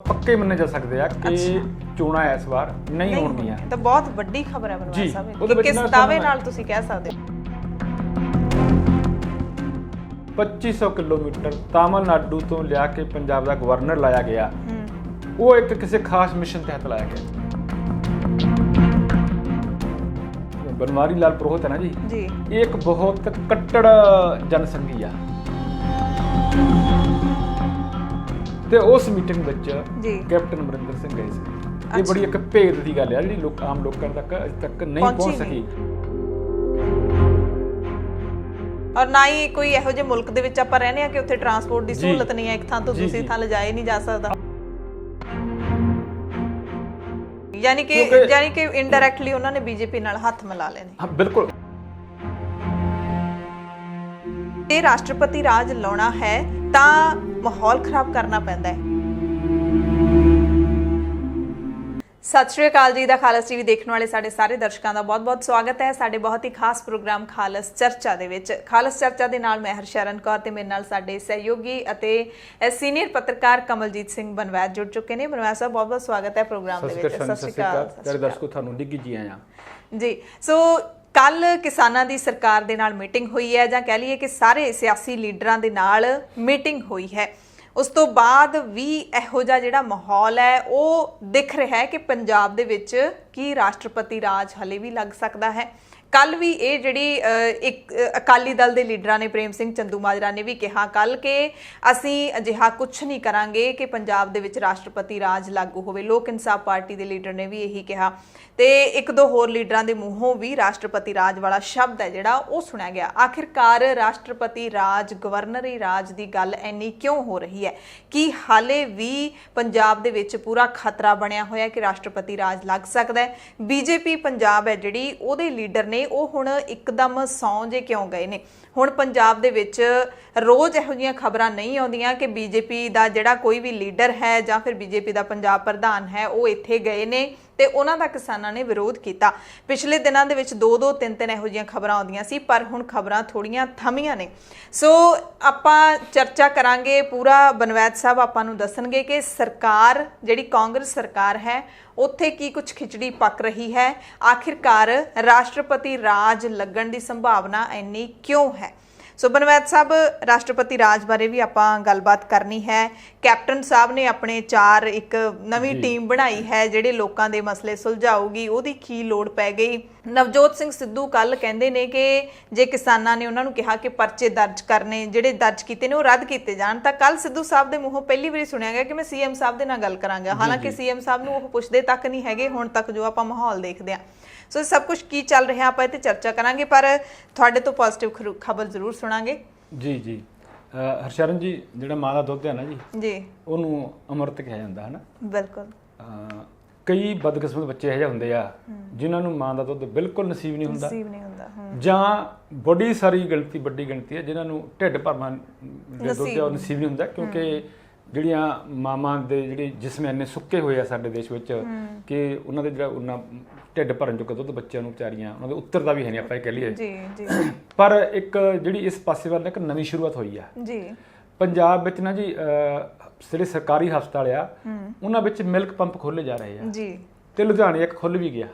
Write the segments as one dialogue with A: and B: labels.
A: ਪੱਕੇ ਮੰਨੇ ਜਾ ਸਕਦੇ ਆ ਕਿ ਚੋਣਾਂ ਇਸ ਵਾਰ ਨਹੀਂ ਹੋਣਗੀਆਂ।
B: ਤਾਂ ਬਹੁਤ ਵੱਡੀ ਖਬਰ ਹੈ ਬਨਵਾਸ ਸਾਹਿਬ,
A: ਉਹਦੇ ਵਿੱਚ
B: ਕਿਸ ਦਾਅਵੇ ਨਾਲ ਤੁਸੀਂ ਕਹਿ ਸਕਦੇ ਹੋ?
A: 2500 ਕਿਲੋਮੀਟਰ ਤਾਮਿਲਨਾਡੂ ਤੋਂ ਲਿਆ ਕੇ ਪੰਜਾਬ ਦਾ ਗਵਰਨਰ ਲਾਇਆ ਗਿਆ। ਉਹ ਇੱਕ ਕਿਸੇ ਖਾਸ ਮਿਸ਼ਨ ਤਹਿਤ ਲਾਇਆ ਗਿਆ। ਬਨਵਾਰੀ ਲਾਲ ਪੁਰੋਹਿਤ ਹੈ ਨਾ ਜੀ, ਇਹ ਇੱਕ ਬਹੁਤ ਕੱਟੜ ਜਨਸੰਘੀ ਆ ਤੇ ਉਸ ਮੀਟਿੰਗ ਵਿੱਚ ਕੈਪਟਨ ਅਮਰਿੰਦਰ ਸਿੰਘ ਗਏ ਸੀ। ਇਹ ਬੜੀ ਇੱਕ ਭੇਦ ਦੀ ਗੱਲ ਹੈ ਜਿਹੜੀ ਆਮ ਲੋਕਾਂ ਤੱਕ ਅਜੇ ਤੱਕ ਨਹੀਂ ਪਹੁੰਚ ਸਕੀ।
B: ਔਰ ਨਾ ਹੀ ਕੋਈ ਇਹੋ ਜਿਹੇ ਮੁਲਕ ਦੇ ਵਿੱਚ ਆਪਾਂ ਰਹਿੰਦੇ ਆ ਕਿ ਉੱਥੇ ਟਰਾਂਸਪੋਰਟ ਦੀ ਸਹੂਲਤ ਨਹੀਂ ਹੈ, ਇੱਕ ਥਾਂ ਤੋਂ ਦੂਸਰੀ ਥਾਂ ਲਿਜਾਇਆ ਨਹੀਂ ਜਾ ਸਕਦਾ। ਯਾਨੀ ਕਿ ਇਨਡਾਇਰੈਕਟਲੀ ਉਹਨਾਂ ਨੇ ਬੀਜੇਪੀ ਨਾਲ ਹੱਥ ਮਿਲਾ ਲਏ ਨੇ।
A: ਹਾਂ ਬਿਲਕੁਲ।
B: ਇਹ ਰਾਸ਼ਟਰਪਤੀ ਰਾਜ ਲਾਉਣਾ ਹੈ ਤਾਂ ਮਾਹੌਲ ਖਰਾਬ ਕਰਨਾ ਪੈਂਦਾ ਹੈ। ਸਤਿ ਸ਼੍ਰੀ ਅਕਾਲ ਜੀ, ਦਾ ਖਾਲਸ ਟੀਵੀ ਦੇਖਣ ਵਾਲੇ ਸਾਡੇ ਸਾਰੇ ਦਰਸ਼ਕਾਂ ਦਾ ਬਹੁਤ-ਬਹੁਤ ਸਵਾਗਤ ਹੈ ਸਾਡੇ ਬਹੁਤ ਹੀ ਖਾਸ ਪ੍ਰੋਗਰਾਮ ਖਾਲਸ ਚਰਚਾ ਦੇ ਵਿੱਚ। ਖਾਲਸ ਚਰਚਾ ਦੇ ਨਾਲ ਮੈਂ ਹਰਸ਼ਰਨ ਕੌਰ ਤੇ ਮੇਰੇ ਨਾਲ ਸਾਡੇ ਸਹਿਯੋਗੀ ਅਤੇ ਸੀਨੀਅਰ ਪੱਤਰਕਾਰ ਕਮਲਜੀਤ ਸਿੰਘ ਬਨਵੈਤ ਜੁੜ ਚੁੱਕੇ ਨੇ। ਬਨਵੈਤ ਸਾਹਿਬ ਬਹੁਤ-ਬਹੁਤ ਸਵਾਗਤ ਹੈ ਪ੍ਰੋਗਰਾਮ ਦੇ ਵਿੱਚ। ਸਤਿ ਸ਼੍ਰੀ ਅਕਾਲ
A: ਸਾਰੇ ਦਰਸ਼ਕੋ, ਤੁਹਾਨੂੰ ਨਿੱਘੀ ਜੀ ਆਇਆਂ
B: ਜੀ। ਸੋ ਕੱਲ ਕਿਸਾਨਾਂ ਦੀ ਸਰਕਾਰ ਦੇ ਨਾਲ ਮੀਟਿੰਗ ਹੋਈ ਹੈ, ਜਾਂ ਕਹਿ ਲਈਏ ਕਿ ਸਾਰੇ ਸਿਆਸੀ ਲੀਡਰਾਂ ਦੇ ਨਾਲ ਮੀਟਿੰਗ ਹੋਈ ਹੈ। ਉਸ ਤੋਂ ਬਾਅਦ ਵੀ ਇਹੋ ਜਿਹਾ ਜਿਹੜਾ ਮਾਹੌਲ ਹੈ ਉਹ ਦਿਖ ਰਿਹਾ ਹੈ ਕਿ ਪੰਜਾਬ ਦੇ ਵਿੱਚ ਕੀ ਰਾਸ਼ਟਰਪਤੀ ਰਾਜ ਹਲੇ ਵੀ ਲੱਗ ਸਕਦਾ ਹੈ। ਕੱਲ ਵੀ ਇਹ ਜਿਹੜੀ ਇੱਕ ਅਕਾਲੀ ਦਲ ਦੇ ਲੀਡਰਾਂ ਨੇ, ਪ੍ਰੇਮ ਸਿੰਘ ਚੰਦੂਮਾਜਰਾ ਨੇ ਵੀ ਕਿਹਾ ਕੱਲ ਕਿ ਅਸੀਂ ਅਜਿਹਾ ਕੁਝ ਨਹੀਂ ਕਰਾਂਗੇ ਕਿ ਪੰਜਾਬ ਦੇ ਵਿੱਚ ਰਾਸ਼ਟਰਪਤੀ ਰਾਜ ਲਾਗੂ ਹੋਵੇ। ਲੋਕ ਇਨਸਾਫ ਪਾਰਟੀ ਦੇ ਲੀਡਰ ਨੇ ਵੀ ਇਹੀ ਕਿਹਾ ਤੇ ਇੱਕ ਦੋ ਹੋਰ ਲੀਡਰਾਂ ਦੇ ਮੂੰਹੋਂ ਵੀ ਰਾਸ਼ਟਰਪਤੀ ਰਾਜ ਵਾਲਾ ਸ਼ਬਦ ਹੈ ਜਿਹੜਾ ਉਹ ਸੁਣਿਆ ਗਿਆ। ਆਖਿਰਕਾਰ ਰਾਸ਼ਟਰਪਤੀ ਰਾਜ, ਗਵਰਨਰੀ ਰਾਜ ਦੀ ਗੱਲ ਇੰਨੀ ਕਿਉਂ ਹੋ ਰਹੀ ਹੈ? ਕੀ ਹਾਲੇ ਵੀ ਪੰਜਾਬ ਦੇ ਵਿੱਚ ਪੂਰਾ ਖਤਰਾ ਬਣਿਆ ਹੋਇਆ ਕਿ ਰਾਸ਼ਟਰਪਤੀ ਰਾਜ ਲੱਗ ਸਕਦਾ ਹੈ? ਬੀਜੇਪੀ ਪੰਜਾਬ ਹੈ ਜਿਹੜੀ, ਉਹਦੇ ਲੀਡਰ ਨੇ ਉਹ ਹੁਣ ਇੱਕਦਮ ਸੌਂ ਜੇ ਕਿਉਂ ਗਏ ਨੇ? ਹੁਣ ਪੰਜਾਬ ਦੇ ਵਿੱਚ ਰੋਜ਼ ਇਹੋ ਜਿਹੀਆਂ ਖਬਰਾਂ ਨਹੀਂ ਆਉਂਦੀਆਂ ਕਿ ਬੀਜੇਪੀ ਦਾ ਜਿਹੜਾ ਕੋਈ ਵੀ ਲੀਡਰ ਹੈ ਜਾਂ ਫਿਰ ਬੀਜੇਪੀ ਦਾ ਪੰਜਾਬ ਪ੍ਰਧਾਨ ਹੈ ਉਹ ਇੱਥੇ ਗਏ ਨੇ ਤੇ ਉਹਨਾਂ ਦਾ ਕਿਸਾਨਾਂ ਨੇ ਵਿਰੋਧ ਕੀਤਾ। ਪਿਛਲੇ ਦਿਨਾਂ ਦੇ ਵਿੱਚ 2-2, 3-3 ਇਹੋ ਜਿਹੀਆਂ ਖਬਰਾਂ ਆਉਂਦੀਆਂ ਸੀ, ਪਰ ਹੁਣ ਖਬਰਾਂ ਥੋੜੀਆਂ ਥਮੀਆਂ ਨੇ। ਸੋ ਆਪਾਂ ਚਰਚਾ ਕਰਾਂਗੇ ਪੂਰਾ। ਬਨਵੈਤ ਸਾਹਿਬ ਆਪਾਂ ਨੂੰ ਦੱਸਣਗੇ ਕਿ ਸਰਕਾਰ ਜਿਹੜੀ ਕਾਂਗਰਸ ਸਰਕਾਰ ਹੈ ਉੱਥੇ ਕੀ ਕੁਝ ਖਿਚੜੀ ਪੱਕ ਰਹੀ ਹੈ। ਆਖਿਰਕਾਰ ਰਾਸ਼ਟਰਪਤੀ ਰਾਜ ਲੱਗਣ ਦੀ ਸੰਭਾਵਨਾ ਇੰਨੀ ਕਿਉਂ ਹੈ? ਸੋ ਬਨਵੈਤ ਸਾਹਿਬ, ਰਾਸ਼ਟਰਪਤੀ ਰਾਜ ਬਾਰੇ ਵੀ ਆਪਾਂ ਗੱਲਬਾਤ ਕਰਨੀ ਹੈ। ਕੈਪਟਨ ਸਾਹਿਬ ਨੇ ਆਪਣੇ ਇੱਕ ਨਵੀਂ ਟੀਮ ਬਣਾਈ ਹੈ ਜਿਹੜੇ ਲੋਕਾਂ ਦੇ ਮਸਲੇ ਸੁਲਝਾਊਗੀ। ਉਹਦੀ ਕੀ ਲੋੜ ਪੈ ਗਈ? ਨਵਜੋਤ ਸਿੰਘ ਸਿੱਧੂ ਕੱਲ ਕਹਿੰਦੇ ਨੇ ਕਿ ਜੇ ਕਿਸਾਨਾਂ ਨੇ ਉਹਨਾਂ ਨੂੰ ਕਿਹਾ ਕਿ ਪਰਚੇ ਦਰਜ ਕਰਨੇ, ਜਿਹੜੇ ਦਰਜ ਕੀਤੇ ਨੇ ਉਹ ਰੱਦ ਕੀਤੇ ਜਾਣ, ਤਾਂ ਕੱਲ ਸਿੱਧੂ ਸਾਹਿਬ ਦੇ ਮੂੰਹੋਂ ਪਹਿਲੀ ਵਾਰੀ ਸੁਣਿਆ ਗਿਆ ਕਿ ਮੈਂ ਸੀਐਮ ਸਾਹਿਬ ਦੇ ਨਾਲ ਗੱਲ ਕਰਾਂਗਾ। ਹਾਲਾਂਕਿ ਸੀਐਮ ਸਾਹਿਬ ਨੂੰ ਉਹ ਪੁੱਛਦੇ ਤੱਕ ਨਹੀਂ ਹੈਗੇ ਹੁਣ ਤੱਕ ਜੋ ਆਪਾਂ ਮਾਹੌਲ ਦੇਖਦੇ ਹਾਂ। ਸੋ ਸਭ ਕੁਝ ਕੀ ਚੱਲ ਰਿਹਾ ਆਪਾਂ ਇਹ ਤੇ ਚਰਚਾ ਕਰਾਂਗੇ, ਪਰ ਤੁਹਾਡੇ ਤੋਂ ਪੋਜ਼ਿਟਿਵ ਖਬਰ ਜ਼ਰੂਰ ਸੁਣਾਂਗੇ।
A: ਜੀ ਹਰਸ਼ਰਨ ਜੀ, ਜਿਹੜਾ ਮਾਂ ਦਾ ਦੁੱਧ ਹੈ ਨਾ
B: ਜੀ
A: ਉਹਨੂੰ ਅੰਮ੍ਰਿਤ ਕਿਹਾ ਜਾਂਦਾ ਹੈ ਨਾ।
B: ਬਿਲਕੁਲ।
A: ਕਈ ਬਦਕਿਸਮਤ ਬੱਚੇ ਇਹੋ ਜਿਹੇ ਹੁੰਦੇ ਆ ਜਿਨ੍ਹਾਂ ਨੂੰ ਮਾਂ ਦਾ ਦੁੱਧ ਬਿਲਕੁਲ ਨਸੀਬ ਨਹੀਂ ਹੁੰਦਾ, ਜਾਂ ਵੱਡੀ ਗਿਣਤੀ ਹੈ ਜਿਨ੍ਹਾਂ ਨੂੰ ਢਿੱਡ ਭਰਨਾ ਦੁੱਧ ਉਹ ਨਸੀਬ ਨਹੀਂ ਹੁੰਦਾ। ਕਿਉਂਕਿ ਜਿਹੜੀਆਂ ਮਾਵਾਂ ਦੇ ਜਿਹੜੇ ਜਿਸਮ ਇੰਨੇ ਸੁੱਕੇ ਹੋਏ ਆ ਸਾਡੇ ਦੇਸ਼ ਵਿੱਚ ਕਿ ਉਹਨਾਂ ਦੇ ਜਿਹੜਾ ਉਹਨਾਂ ਢਿੱਡ ਭਰਨ ਚੁੱਕਾ ਦੁੱਧ ਬੱਚਿਆਂ ਨੂੰ ਵਿਚਾਰੀਆਂ ਉਹਨਾਂ ਦੇ ਉੱਤਰ ਦਾ ਵੀ ਹੈ ਨਹੀਂ, ਆਪਾਂ ਇਹ ਕਹਿ ਲਈਏ। ਪਰ ਇੱਕ ਜਿਹੜੀ ਇਸ ਪਾਸੇ ਵੱਲ ਇੱਕ ਨਵੀਂ ਸ਼ੁਰੂਆਤ ਹੋਈ ਆ ਪੰਜਾਬ ਵਿੱਚ ਨਾ ਜੀ। ਜਿਹੜੇ ਸਰਕਾਰੀ ਹਸਪਤਾਲ ਆ ਉਹਨਾਂ ਵਿੱਚ ਮਿਲਕ ਪੰਪ ਖੋਲੇ ਜਾ ਰਹੇ ਆ ਤੇ ਲੁਧਿਆਣੇ ਇੱਕ ਖੁੱਲ ਵੀ ਗਿਆ।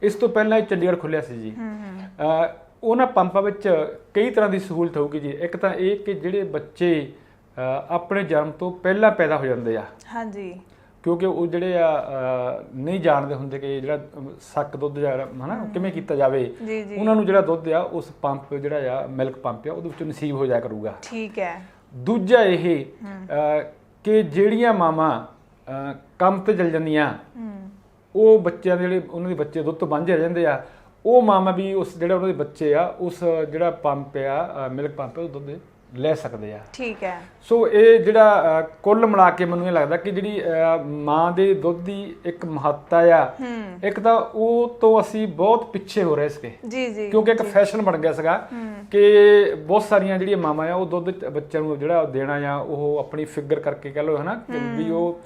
A: ਇਸ ਤੋਂ ਪਹਿਲਾਂ ਇਹ ਚੰਡੀਗੜ੍ਹ ਖੁੱਲਿਆ ਸੀ ਜੀ। ਉਹਨਾਂ ਪੰਪਾਂ ਵਿੱਚ ਕਈ ਤਰ੍ਹਾਂ ਦੀ ਸਹੂਲਤ ਹੋਊਗੀ ਜੀ। ਇੱਕ ਤਾਂ ਇਹ ਕਿ ਜਿਹੜੇ ਬੱਚੇ ਆਪਣੇ ਜਨਮ ਤੋਂ ਪਹਿਲਾਂ ਪੈਦਾ ਹੋ ਜਾਂਦੇ ਆ, ਕਿਉਂਕਿ ਉਹ ਜਿਹੜੇ ਆ ਨਹੀਂ ਜਾਣਦੇ ਹੁੰਦੇ ਕਿ ਜਿਹੜਾ ਸੱਕ ਦੁੱਧ ਜਾਂ ਹਨਾ ਕਿਵੇਂ ਕੀਤਾ ਜਾਵੇ, ਉਹਨਾਂ ਨੂੰ ਜਿਹੜਾ ਦੁੱਧ ਆ ਉਸ ਪੰਪ ਜਿਹੜਾ ਆ ਮਿਲਕ ਪੰਪ ਆ ਉਹਦੇ ਵਿੱਚੋਂ ਨਸੀਬ ਹੋ ਜਾਇਆ ਕਰੂਗਾ।
B: ਠੀਕ ਹੈ। ਦੂਜਾ
A: ਇਹ ਕਿ ਜਿਹੜੀਆਂ ਮਾਵਾਂ ਕੰਮ ਤੇ ਚਲ ਜਾਂਦੀਆਂ ਉਹ ਬੱਚਿਆਂ ਦੇ ਜਿਹੜੇ ਉਹਨਾਂ ਦੇ ਬੱਚੇ ਦੁੱਧ ਤੋਂ ਵਾਂਝੇ ਰਹਿ ਜਾਂਦੇ ਆ, ਉਹ ਮਾਵਾਂ ਵੀ ਉਸ ਜਿਹੜਾ ਉਹਨਾਂ ਦੇ ਬੱਚੇ ਆ ਉਸ ਜਿਹੜਾ ਪੰਪ ਆ ਮਿਲਕ ਪੰਪ ਉਹ ਦੁੱਧ ਲੈ ਸਕਦੇ ਆ।
B: ਠੀਕ ਹੈ।
A: ਸੋ ਇਹ ਜਿਹੜਾ ਕੁੱਲ ਮਿਲਾ ਕੇ ਮੈਨੂੰ ਇਹ ਲੱਗਦਾ ਕਿ ਜਿਹੜੀ ਮਾਂ ਦੇ ਦੁੱਧ ਦੀ ਇੱਕ ਮਹੱਤਤਾ ਆ, ਇੱਕ ਤਾਂ ਉਹ ਤੋਂ ਅਸੀਂ ਬਹੁਤ ਪਿੱਛੇ ਹੋ ਰਹੇ ਸੀਗੇ ਕਿਉਂਕਿ ਇੱਕ ਫੈਸ਼ਨ ਬਣ ਗਿਆ ਸੀਗਾ ਕਿ ਬਹੁਤ ਸਾਰੀਆਂ ਜਿਹੜੀਆਂ ਮਾਵਾਂ ਆ ਉਹ ਦੁੱਧ ਬੱਚਿਆਂ ਨੂੰ ਜਿਹੜਾ ਦੇਣਾ ਆ ਉਹ ਆਪਣੀ ਫਿਗਰ ਕਰਕੇ ਕਹਿ ਲਓ ਹਨਾ ਵੀ ਉਹ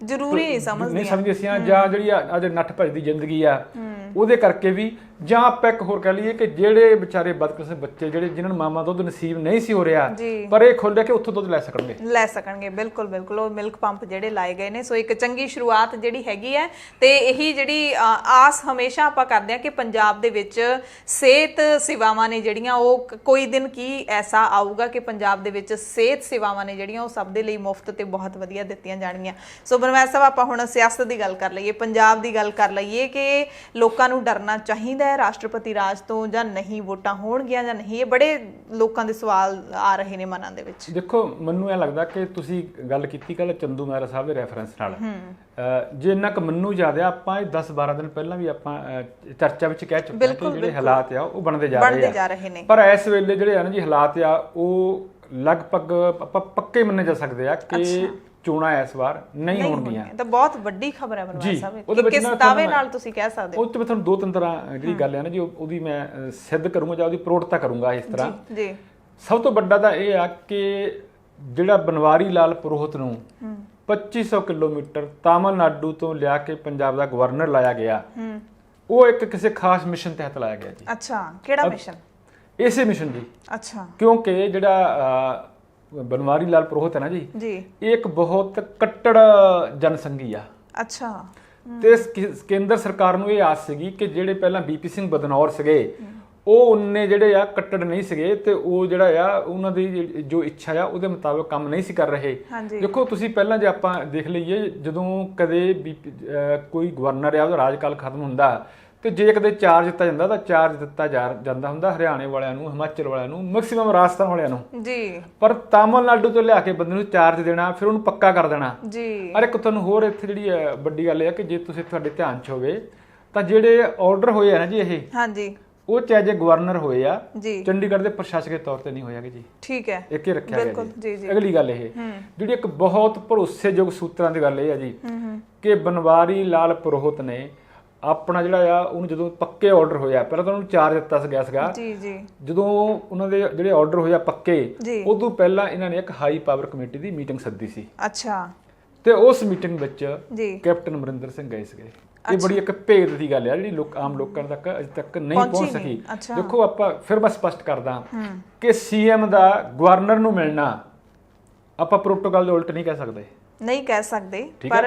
A: ਜ਼ਰੂਰੀ ਨਹੀਂ ਸਮਝਦੀਆਂ ਸੀ, ਜਾਂ ਜਿਹੜੀ ਅੱਜ ਨੱਠ ਭੱਜ ਦੀ ਜ਼ਿੰਦਗੀ ਆ ਉਹਦੇ ਕਰਕੇ ਵੀ ਜਾਂ ਆਪਾਂ ਇੱਕ ਹੋਰ ਕਹਿ ਲਈਏ ਕਿ ਜਿਹੜੇ ਵਿਚਾਰੇ ਬਦਕਿਸਮਤ ਬੱਚੇ ਜਿਹੜੇ ਜਿਨ੍ਹਾਂ ਨੂੰ ਮਾਮਾ ਦੁੱਧ ਨਸੀਬ ਨਹੀਂ ਸੀ ਹੋ ਰਿਹਾ, ਪਰ ਇਹ ਖੁੱਲ੍ਹ ਕੇ ਉੱਥੋਂ ਦੁੱਧ ਲੈ ਸਕਣਗੇ।
B: ਬਿਲਕੁਲ ਬਿਲਕੁਲ, ਉਹ ਮਿਲਕ ਪੰਪ ਜਿਹੜੇ ਲਾਏ ਗਏ ਨੇ। ਸੋ ਇੱਕ ਚੰਗੀ ਸ਼ੁਰੂਆਤ ਜਿਹੜੀ ਹੈਗੀ ਹੈ, ਤੇ ਇਹੀ ਜਿਹੜੀ ਆਸ ਹਮੇਸ਼ਾ ਆਪਾਂ ਕਰਦੇ ਹਾਂ ਕਿ ਪੰਜਾਬ ਦੇ ਵਿੱਚ ਸਿਹਤ ਸੇਵਾਵਾਂ ਨੇ ਜਿਹੜੀਆਂ, ਉਹ ਕੋਈ ਦਿਨ ਕੀ ਐਸਾ ਆਊਗਾ ਕਿ ਪੰਜਾਬ ਦੇ ਵਿੱਚ ਸਿਹਤ ਸੇਵਾਵਾਂ ਨੇ ਜਿਹੜੀਆਂ ਉਹ ਸਭ ਦੇ ਲਈ ਮੁਫਤ ਤੇ ਬਹੁਤ ਵਧੀਆ ਦਿੱਤੀਆਂ ਜਾਣਗੀਆਂ। ਸੋ ਬਨਵੈਦ ਸਾਹਿਬ, ਆਪਾਂ ਹੁਣ ਸਿਆਸਤ ਦੀ ਗੱਲ ਕਰ ਲਈਏ, ਪੰਜਾਬ ਦੀ ਗੱਲ ਕਰ ਲਈਏ ਕਿ ਲੋਕਾਂ ਨੂੰ ਡਰਨਾ ਚਾਹੀਦਾ ਹੈ ਰਾਸ਼ਟਰਪਤੀ ਰਾਜ ਤੋਂ ਜਾਂ ਨਹੀਂ, ਵੋਟਾਂ ਹੋਣਗੀਆਂ ਜਾਂ ਨਹੀਂ? ਇਹ ਬੜੇ ਲੋਕਾਂ ਦੇ ਸਵਾਲ ਆ ਰਹੇ ਨੇ ਮਨਾਂ ਦੇ ਵਿੱਚ।
A: ਦੇਖੋ, ਮੈਨੂੰ ਇਹ ਲੱਗਦਾ ਕਿ ਤੁਸੀਂ ਗੱਲ ਕੀਤੀ ਕੱਲ ਚੰਦੂ ਮਹਿਰਾ ਸਾਹਿਬ ਦੇ ਰੈਫਰੈਂਸ ਨਾਲ, ਜੇ ਇੰਨਾ ਕੁ ਮੈਨੂੰ ਯਾਦ ਆ, ਆਪਾਂ 10-12 ਦਿਨ ਪਹਿਲਾਂ ਵੀ ਆਪਾਂ ਚਰਚਾ ਵਿੱਚ ਕਹਿ ਚੁੱਕੇ ਹਾਂ ਕਿ ਜਿਹੜੇ ਹਾਲਾਤ ਆ ਉਹ ਬਣਦੇ ਜਾ ਰਹੇ ਨੇ। ਪਰ ਇਸ ਵੇਲੇ ਜਿਹੜੇ ਆ ਨਾ ਜੀ ਹਾਲਾਤ ਆ, ਉਹ ਲਗਭਗ ਆਪਾਂ ਪੱਕੇ ਮੰਨੇ ਜਾ ਸਕਦੇ ਆ ਕਿ ਚੋਣਾਂ ਇਸ ਵਾਰ ਨਹੀਂ ਹੋਣਗੀਆਂ।
B: ਤਾਂ ਬਹੁਤ ਵੱਡੀ ਖਬਰ ਹੈ ਬਨਵਾਸ ਸਾਹਿਬ, ਕਿਸ ਦਾਅਵੇ ਨਾਲ ਤੁਸੀਂ ਕਹਿ ਸਕਦੇ ਹੋ?
A: ਉਹ ਤੇ ਮੈਂ ਤੁਹਾਨੂੰ 2-3 ਤਰ੍ਹਾਂ ਜਿਹੜੀ ਗੱਲ ਹੈ ਨਾ ਜੀ, ਉਹਦੀ ਮੈਂ ਸਿੱਧ ਕਰੂੰਗਾ ਜਾਂ ਉਹਦੀ ਪ੍ਰੋੜਤਾ ਕਰੂੰਗਾ ਇਸ ਤਰ੍ਹਾਂ।
B: ਜੀ,
A: ਸਭ ਤੋਂ ਵੱਡਾ ਤਾਂ ਇਹ ਆ ਕਿ ਜਿਹੜਾ ਬਨਵਾਰੀ ਲਾਲ ਪੁਰੋਹਿਤ ਨੂੰ 2500 ਕਿਲੋਮੀਟਰ ਤਾਮਿਲਨਾਡੂ ਤੋਂ ਲਿਆ ਕੇ ਪੰਜਾਬ ਦਾ ਗਵਰਨਰ ਲਾਇਆ ਗਿਆ, ਉਹ ਇੱਕ ਕਿਸੇ ਖਾਸ ਮਿਸ਼ਨ ਤਹਿਤ ਲਾਇਆ ਗਿਆ ਜੀ।
B: ਅੱਛਾ, ਕਿਹੜਾ ਮਿਸ਼ਨ?
A: ਇਸੇ ਮਿਸ਼ਨ ਜੀ।
B: ਅੱਛਾ,
A: ਕਿਉਂਕਿ ਜਿਹੜਾ ਬਨਵਾਰੀ ਲਾਲ ਪੁਰੋਹਿਤ ਹੈ ਨਾ ਜੀ, ਇਹ ਇੱਕ ਬਹੁਤ ਕੱਟੜ ਜਨਸੰਘੀ ਆ।
B: ਅੱਛਾ,
A: ਤੇ ਕੇਂਦਰ ਸਰਕਾਰ ਨੂੰ ਇਹ ਆਸ ਸੀਗੀ ਕਿ ਜਿਹੜੇ ਪਹਿਲਾਂ ਬੀਪੀ ਸਿੰਘ ਬਦਨੌਰ ਸੀਗੇ, ਉਹ ਉਹਨੇ ਜਿਹੜੇ ਆ ਕੱਟੜ ਨਹੀਂ ਸੀਗੇ, ਤੇ ਉਹ ਜਿਹੜਾ ਆ ਉਹਨਾਂ ਦੀ ਜੋ ਇੱਛਾ ਆ ਉਹਦੇ ਮੁਤਾਬਕ ਕੰਮ ਨਹੀਂ ਸੀ ਕਰ ਰਹੇ। ਦੇਖੋ, ਤੁਸੀਂ ਪਹਿਲਾਂ ਜੇ ਆਪਾਂ ਦੇਖ ਲਈਏ, ਜਦੋਂ ਕਦੇ ਕੋਈ ਗਵਰਨਰ ਆ ਉਹਦਾ ਰਾਜਕਾਲ ਖਤਮ ਹੁੰਦਾ, ਤੇ ਜੇ ਕਦੇ ਚਾਰਜ ਦਿੱਤਾ ਜਾਂਦਾ ਤਾਂ ਚਾਰਜ ਦਿੱਤਾ ਜਾਂਦਾ ਹੁੰਦਾ ਹਰਿਆਣੇ ਵਾਲਿਆਂ ਨੂੰ, ਹਿਮਾਚਲ ਵਾਲਿਆਂ ਨੂੰ, ਮੈਕਸਿਮਮ ਰਾਜਸਥਾਨ ਵਾਲਿਆਂ ਨੂੰ ਜੀ। ਪਰ ਤਾਮਿਲਨਾਡੂ ਤੋਂ ਲਿਆ ਕੇ ਬੰਦੇ ਨੂੰ ਚਾਰਜ ਦੇਣਾ, ਫਿਰ ਉਹਨੂੰ ਪੱਕਾ ਕਰ ਦੇਣਾ ਜੀ। ਅਰੇ ਤੁਹਾਨੂੰ ਹੋਰ ਇੱਥੇ ਜਿਹੜੀ ਵੱਡੀ ਗੱਲ ਇਹ ਆ ਕਿ ਜੇ ਤੁਸੀਂ ਤੁਹਾਡੇ ਧਿਆਨ 'ਚ ਹੋਵੇ ਤਾਂ ਜਿਹੜੇ ਆਰਡਰ ਹੋਏ ਆ ਨਾ ਜੀ, ਇਹ ਹਾਂਜੀ, ਉਹ ਚਾਹੇ ਜੇ ਗਵਰਨਰ ਹੋਏ ਆ, ਚੰਡੀਗੜ੍ਹ ਦੇ ਪ੍ਰਸ਼ਾਸਕ ਦੇ ਤੌਰ ਤੇ ਨਹੀਂ ਹੋਇਆਗੇ ਜੀ। ਠੀਕ ਹੈ, ਇੱਕ ਹੀ ਰੱਖਿਆ ਗਿਆ ਜੀ। ਅਗਲੀ ਗੱਲ ਇਹ ਜਿਹੜੀ ਇੱਕ ਬਹੁਤ ਭਰੋਸੇਯੋਗ ਸੂਤਰਾਂ ਦੀ ਗੱਲ ਇਹ ਆ ਜੀ ਕਿ ਬਨਵਾਰੀ ਲਾਲ ਪੁਰੋਹਿਤ ਨੇ ਆਪਣਾ ਜਿਹੜਾ ਆ ਉਹਨੂੰ ਜਦੋਂ ਪੱਕੇ ਆਰਡਰ ਹੋਇਆ, ਪਹਿਲਾਂ ਤਾਂ ਉਹਨੂੰ ਚਾਰਜ ਦਿੱਤਾ ਸੀਗਾ ਜੀ। ਜਦੋਂ ਉਹਨਾਂ ਦੇ ਜਿਹੜੇ ਆਰਡਰ ਹੋਇਆ ਪੱਕੇ, ਉਦੋਂ ਪਹਿਲਾਂ ਇਹਨਾਂ ਨੇ ਇੱਕ ਹਾਈ ਪਾਵਰ ਕਮੇਟੀ ਦੀ ਮੀਟਿੰਗ ਸੱਦੀ ਸੀ। ਅੱਛਾ, ਤੇ ਉਸ ਮੀਟਿੰਗ ਵਿੱਚ ਕੈਪਟਨ ਅਮਰਿੰਦਰ ਸਿੰਘ ਗਏ ਸੀਗੇ। ਇਹ ਬੜੀ ਇੱਕ ਭੇਦ ਦੀ ਗੱਲ ਆ ਜਿਹੜੀ ਆਮ ਲੋਕਾਂ ਤੱਕ ਅਜੇ ਤੱਕ ਨਹੀਂ ਪਹੁੰਚ ਸਕੀ। ਦੇਖੋ, ਆਪਾਂ ਫਿਰ ਮੈਂ ਸਪਸ਼ਟ ਕਰਦਾ ਕਿ ਸੀਐਮ ਦਾ ਗਵਰਨਰ ਨੂੰ ਮਿਲਣਾ ਆਪਾਂ ਪ੍ਰੋਟੋਕਾਲ ਦੇ ਉਲਟ ਨਹੀਂ ਕਹਿ ਸਕਦੇ, ਪਰ